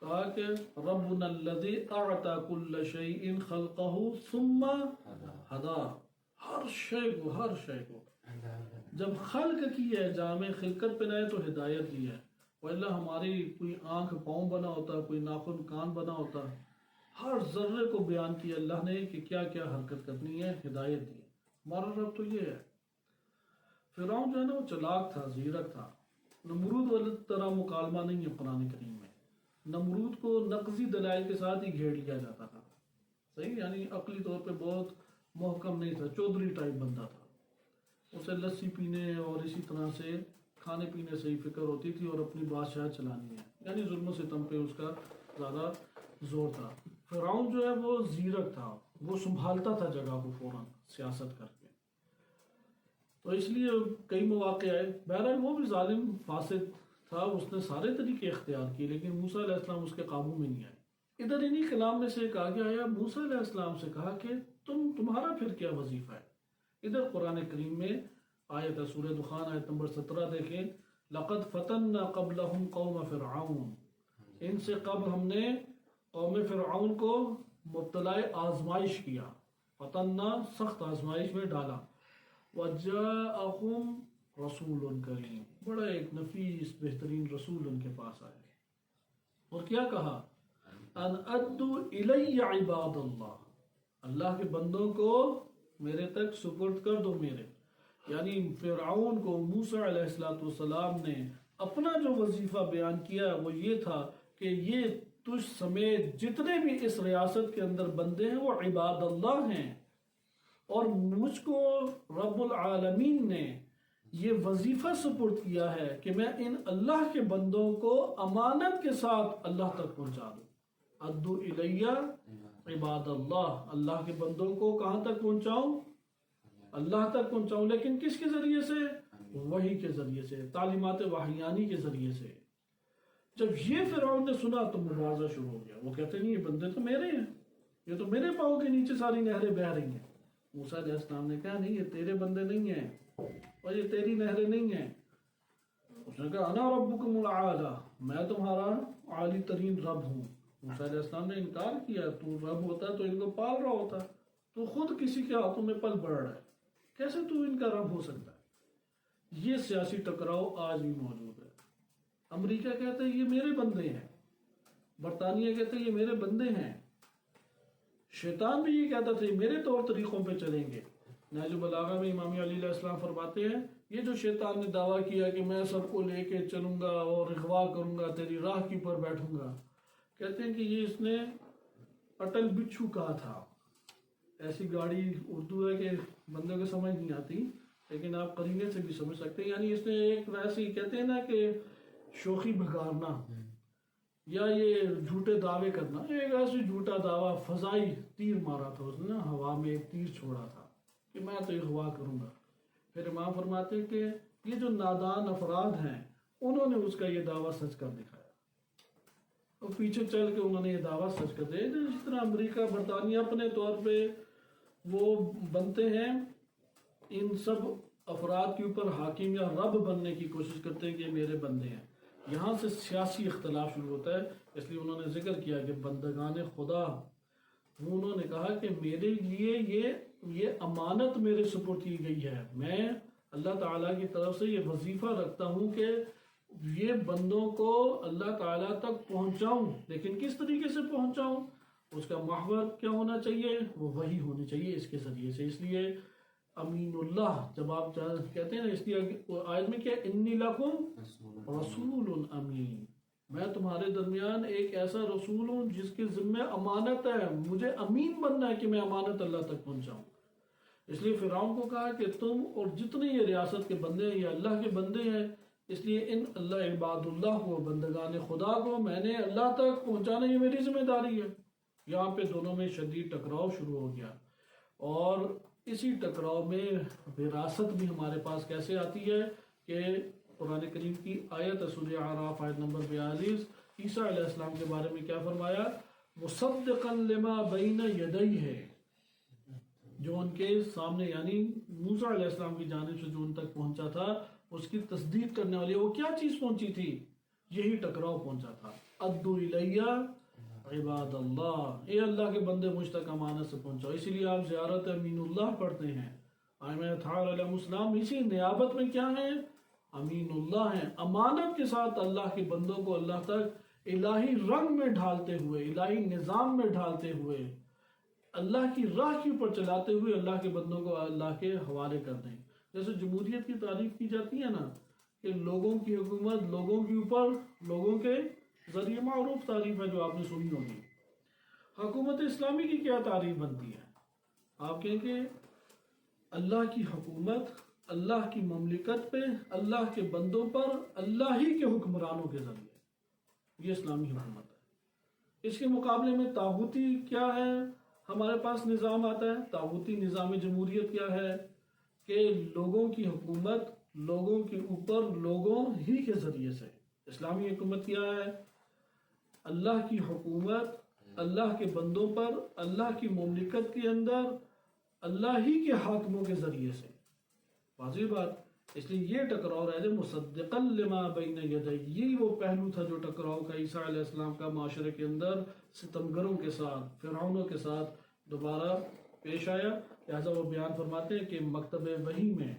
کہا کہ ربنا الذی اعطى كل شیء خلقہ ثم ہدا. ہر شے کو جب خلق کی ہے، جامع خلقت پہ نئے تو ہدایت دی ہے. وَإِلَّا ہماری کوئی آنکھ پاؤں بنا ہوتا، کوئی ناخن کان بنا ہوتا. ہر ذرے کو بیان کیا اللہ نے کہ کیا کیا حرکت کرنی ہے، ہدایت دی. ہمارا رب تو یہ ہے. فرعون جو ہے نا وہ چلاک تھا، زیرک تھا. نمرود والی طرح مکالمہ نہیں ہے قرآن کریم میں. نمرود کو نقضی دلائل کے ساتھ ہی گھیر لیا جاتا تھا. صحیح، یعنی عقلی طور پہ بہت محکم نہیں تھا، چودھری ٹائپ بندہ تھا. اسے لسی پینے اور اسی طرح سے کھانے پینے سے ہی فکر ہوتی تھی اور اپنی بادشاہ چلانی ہے، یعنی ظلم و ستم پہ اس کا زیادہ زور تھا. فرعون جو ہے وہ زیرک تھا، وہ سنبھالتا تھا جگہ کو فوراً سیاست کر کے. تو اس لیے کئی مواقع آئے. بہرحال وہ بھی ظالم فاسد تھا، اس نے سارے طریقے اختیار کیے لیکن موسیٰ علیہ السلام اس کے قابو میں نہیں آئے. ادھر انہی کلام میں سے ایک آگے آیا، موسیٰ علیہ السلام سے کہا کہ تمہارا پھر کیا وظیفہ ہے؟ ادھر قرآن کریم میں آیت ہے سورہ دخان آیت نمبر 17 دیکھیں. لقد فتنا قبلہم قوم فرعون. ان سے قبل ہم نے قوم فرعون کو مبتلا آزمائش کیا. فتنا سخت آزمائش میں ڈالا. وَجَاءَهُمْ رَسُولٌ کریم. بڑا ایک نفیس بہترین رسول ان کے پاس آئے اور کیا کہا؟ ان ادوا الی عباد اللہ. اللہ کے بندوں کو میرے تک سپرد کر دو میرے. یعنی فرعون کو موسیٰ علیہ السلام نے اپنا جو وظیفہ بیان کیا وہ یہ تھا کہ یہ تجھ سمیت جتنے بھی اس ریاست کے اندر بندے ہیں وہ عباد اللہ ہیں، اور مجھ کو رب العالمین نے یہ وظیفہ سپرد کیا ہے کہ میں ان اللہ کے بندوں کو امانت کے ساتھ اللہ تک پہنچا دوں. ادو الیہ عباد اللہ، اللہ کے بندوں کو کہاں تک پہنچاؤں؟ اللہ تک پہنچاؤں. لیکن کس کے ذریعے سے؟ وحی کے ذریعے سے، تعلیمات وحیانی کے ذریعے سے. جب یہ فرعون نے سنا تو مبارزہ شروع ہو گیا. وہ کہتے ہیں یہ بندے تو میرے ہیں، یہ تو میرے پاؤں کے نیچے ساری نہریں بہہ رہی ہیں. موسیٰ علیہ السلام نے کہا نہیں، یہ تیرے بندے نہیں ہیں اور یہ تیری نہریں نہیں ہیں. اس نے کہا انا ربکم الاعلی، میں تمہارا عالی ترین رب ہوں. موسیٰ علیہ السلام نے انکار کیا، تو رب ہوتا تو ان کو پال رہا ہوتا، تو خود کسی کے ہاتھوں میں پل بڑھ رہا ہے، کیسے تو ان کا رب ہو سکتا ہے؟ یہ سیاسی ٹکراؤ آج بھی موجود ہے. امریکہ کہتا ہے یہ میرے بندے ہیں، برطانیہ کہتا ہے یہ میرے بندے ہیں، شیطان بھی یہ کہتا تھا یہ میرے طور طریقوں پہ چلیں گے. نہج البلاغہ میں امام علی علیہ السلام فرماتے ہیں یہ جو شیطان نے دعویٰ کیا کہ میں سب کو لے کے چلوں گا اور اغوا کروں گا، تیری راہ کی پر بیٹھوں گا، کہتے ہیں کہ یہ اس نے اٹل بچھو کہا تھا. ایسی گاڑی اردو ہے کہ بندے کو سمجھ نہیں آتی، لیکن آپ قرینے سے بھی سمجھ سکتے ہیں. یعنی اس نے ایک ویسی کہتے ہیں نا کہ شوخی بھگارنا یا یہ جھوٹے دعوے کرنا، ایک ایسی جھوٹا دعویٰ فضائی تیر مارا تھا اس نے، ہوا میں ایک تیر چھوڑا تھا کہ میں تو اغوا کروں گا. پھر امام فرماتے ہیں کہ یہ جو نادان افراد ہیں انہوں نے اس کا یہ دعویٰ سچ کر دکھایا، اور پیچھے چل کے انہوں نے یہ دعویٰ سچ کر دیا. جس طرح امریکہ برطانیہ اپنے طور پہ وہ بنتے ہیں، ان سب افراد کے اوپر حاکم یا رب بننے کی کوشش کرتے ہیں کہ یہ میرے بندے ہیں. یہاں سے سیاسی اختلاف شروع ہوتا ہے. اس لیے انہوں نے ذکر کیا کہ بندگان خدا، انہوں نے کہا کہ میرے لیے یہ امانت میرے سپرد کی گئی ہے، میں اللہ تعالیٰ کی طرف سے یہ وظیفہ رکھتا ہوں کہ یہ بندوں کو اللہ تعالیٰ تک پہنچاؤں. لیکن کس طریقے سے پہنچاؤں؟ اس کا محور کیا ہونا چاہیے؟ وہ وحی ہونی چاہیے اس کے ذریعے سے. اس لیے امین اللہ جب آپ کہتے ہیں نا، اس لیے آیت میں کیا انی لکم رسول امین، میں تمہارے درمیان ایک ایسا رسول ہوں جس کے ذمہ امانت ہے، مجھے امین بننا ہے کہ میں امانت اللہ تک پہنچاؤں. اس لیے فرعون کو کہا کہ تم اور جتنے یہ ریاست کے بندے ہیں یہ اللہ کے بندے ہیں، اس لیے ان اللہ عباد اللہ کو، بندگان خدا کو میں نے اللہ تک پہنچانا یہ میری ذمہ داری ہے. یہاں پہ دونوں میں شدید ٹکراؤ شروع ہو گیا، اور اسی ٹکراؤ میں وراثت بھی ہمارے پاس کیسے آتی ہے کہ قرآن کریم کی آیت سورہ اعراف آیت نمبر 42 عیسیٰ علیہ السلام کے بارے میں کیا فرمایا؟ مصدقا لما بین یدیہ ہے، جو ان کے سامنے یعنی موسیٰ علیہ السلام کی جانب سے جو ان تک پہنچا تھا اس کی تصدیق کرنے والی وہ کیا چیز پہنچی تھی؟ یہی ٹکراؤ پہنچا تھا. ادو الیہ عباد اللہ، اے اللہ کے بندے مجھ تک امانت سے پہنچاؤ. اسی لیے آپ زیارت امین اللہ پڑھتے ہیں. ائمہ اطہار علیہ السلام اسی نیابت میں کیا ہیں؟ امین اللہ ہیں، امانت کے ساتھ اللہ کے بندوں کو اللہ تک الہی رنگ میں ڈھالتے ہوئے، الہی نظام میں ڈھالتے ہوئے، اللہ کی راہ کے اوپر چلاتے ہوئے اللہ کے بندوں کو اللہ کے حوالے کر دیں. جیسے جمہوریت کی تعریف کی جاتی ہے نا کہ لوگوں کی حکومت لوگوں کے اوپر لوگوں کے ذریعے، معروف تعریف ہے جو آپ نے سنی ہوگی. حکومت اسلامی کی کیا تعریف بنتی ہے؟ آپ کہیں کہ اللہ کی حکومت اللہ کی مملکت پہ اللہ کے بندوں پر اللہ ہی کے حکمرانوں کے ذریعے، یہ اسلامی حکومت ہے. اس کے مقابلے میں طاغوتی کیا ہے؟ ہمارے پاس نظام آتا ہے طاغوتی نظام جمہوریت کیا ہے کہ لوگوں کی حکومت لوگوں کے اوپر لوگوں ہی کے ذریعے سے. اسلامی حکومت کیا ہے؟ اللہ کی حکومت اللہ کے بندوں پر اللہ کی مملکت کے اندر اللہ ہی کے حاکموں کے ذریعے سے. واضح بات. اس لیے یہ ٹکراؤ رہ جائے مصدقا لما بین یدیہ، یہی وہ پہلو تھا جو ٹکراؤ کا عیسیٰ علیہ السلام کا معاشرے کے اندر ستمگروں کے ساتھ، فرعونوں کے ساتھ دوبارہ پیش آیا. لہٰذا وہ بیان فرماتے ہیں کہ مکتب وحی میں،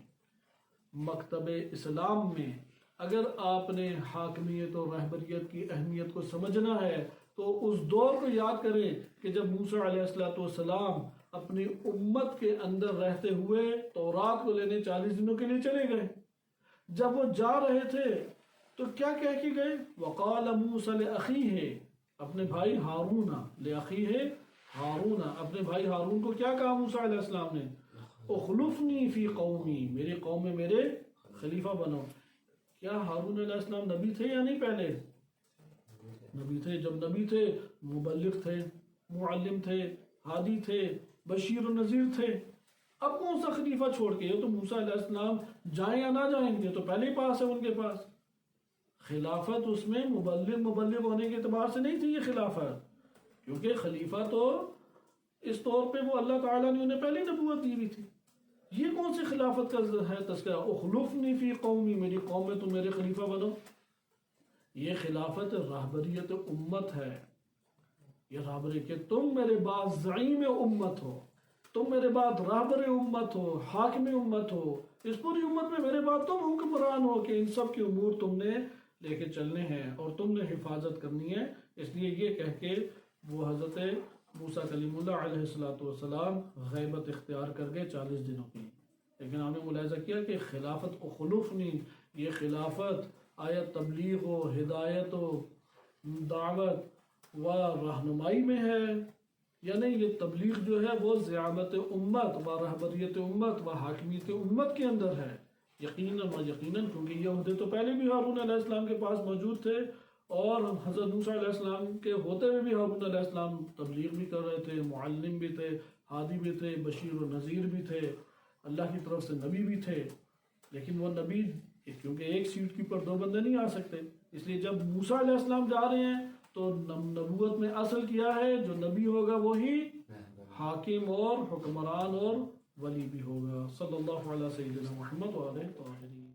مکتب اسلام میں اگر آپ نے حاکمیت اور رہبریت کی اہمیت کو سمجھنا ہے تو اس دور کو یاد کریں کہ جب موسیٰ علیہ السلام اپنی امت کے اندر رہتے ہوئے تورات کو لینے 40 دنوں کے لیے چلے گئے. جب وہ جا رہے تھے تو کیا کہہ کے گئے؟ وقال موسیٰ لأخیہ، اپنے بھائی ہارون، لأخیہ ہارون، اپنے بھائی ہارون کو کیا کہا موسیٰ علیہ السلام نے؟ اخلفنی فی قومی، میری قوم میں میرے خلیفہ بنو. کیا ہارون علیہ السلام نبی تھے یا نہیں؟ پہلے نبی تھے. جب نبی تھے مبلغ تھے، معلم تھے، ہادی تھے، بشیر و نذیر تھے. اب کون سا خلیفہ چھوڑ کے؟ یہ تو موسیٰ علیہ السلام جائیں یا نہ جائیں گے تو پہلے ہی پاس ہے ان کے پاس. خلافت اس میں مبلغ ہونے کے اعتبار سے نہیں تھی یہ خلافت، کیونکہ خلیفہ تو اس طور پہ وہ اللہ تعالیٰ نے انہیں پہلے نبوت دی ہوئی تھی. یہ کون سی خلافت کا ہے تذکرہ؟ اخلفنی فی قومی، میری قوم میں تم میرے خلیفہ بنو. یہ خلافت رہبریت امت ہے. یہ رہبری کہ تم میرے بعد زعیم امت ہو، تم میرے بعد رہبر امت ہو، حاکم امت ہو. اس پوری امت میں میرے بعد تم حکمران ہو کہ ان سب کے امور تم نے لے کے چلنے ہیں اور تم نے حفاظت کرنی ہے. اس لیے یہ کہہ کے وہ حضرت موسیٰ کلیم اللہ علیہ السلام غیبت اختیار کر گئے 40 دنوں کی. لیکن ہم نے ملاحظہ کیا کہ خلافت کو خلوفنی، یہ خلافت آیت تبلیغ و ہدایت و دعوت و رہنمائی میں ہے، یعنی یہ تبلیغ جو ہے وہ زعامت امت و رہبریت امت و حاکمیت امت کے اندر ہے. یقیناً کیونکہ یہ عہدے تو پہلے بھی ہارون علیہ السلام کے پاس موجود تھے، اور حضرت موسیٰ علیہ السلام کے ہوتے ہوئے بھی ہارون علیہ السلام تبلیغ بھی کر رہے تھے، معلم بھی تھے، ہادی بھی تھے، بشیر و نذیر بھی تھے، اللہ کی طرف سے نبی بھی تھے. لیکن وہ نبی کیونکہ ایک سیٹ کے اوپر 2 بندے نہیں آ سکتے، اس لیے جب موسیٰ علیہ السلام جا رہے ہیں تو نبوت میں اصل کیا ہے؟ جو نبی ہوگا وہی حاکم اور حکمران اور ولی بھی ہوگا. صلی اللہ علیہ سیدنا محمد وعلیہ الطاہرین.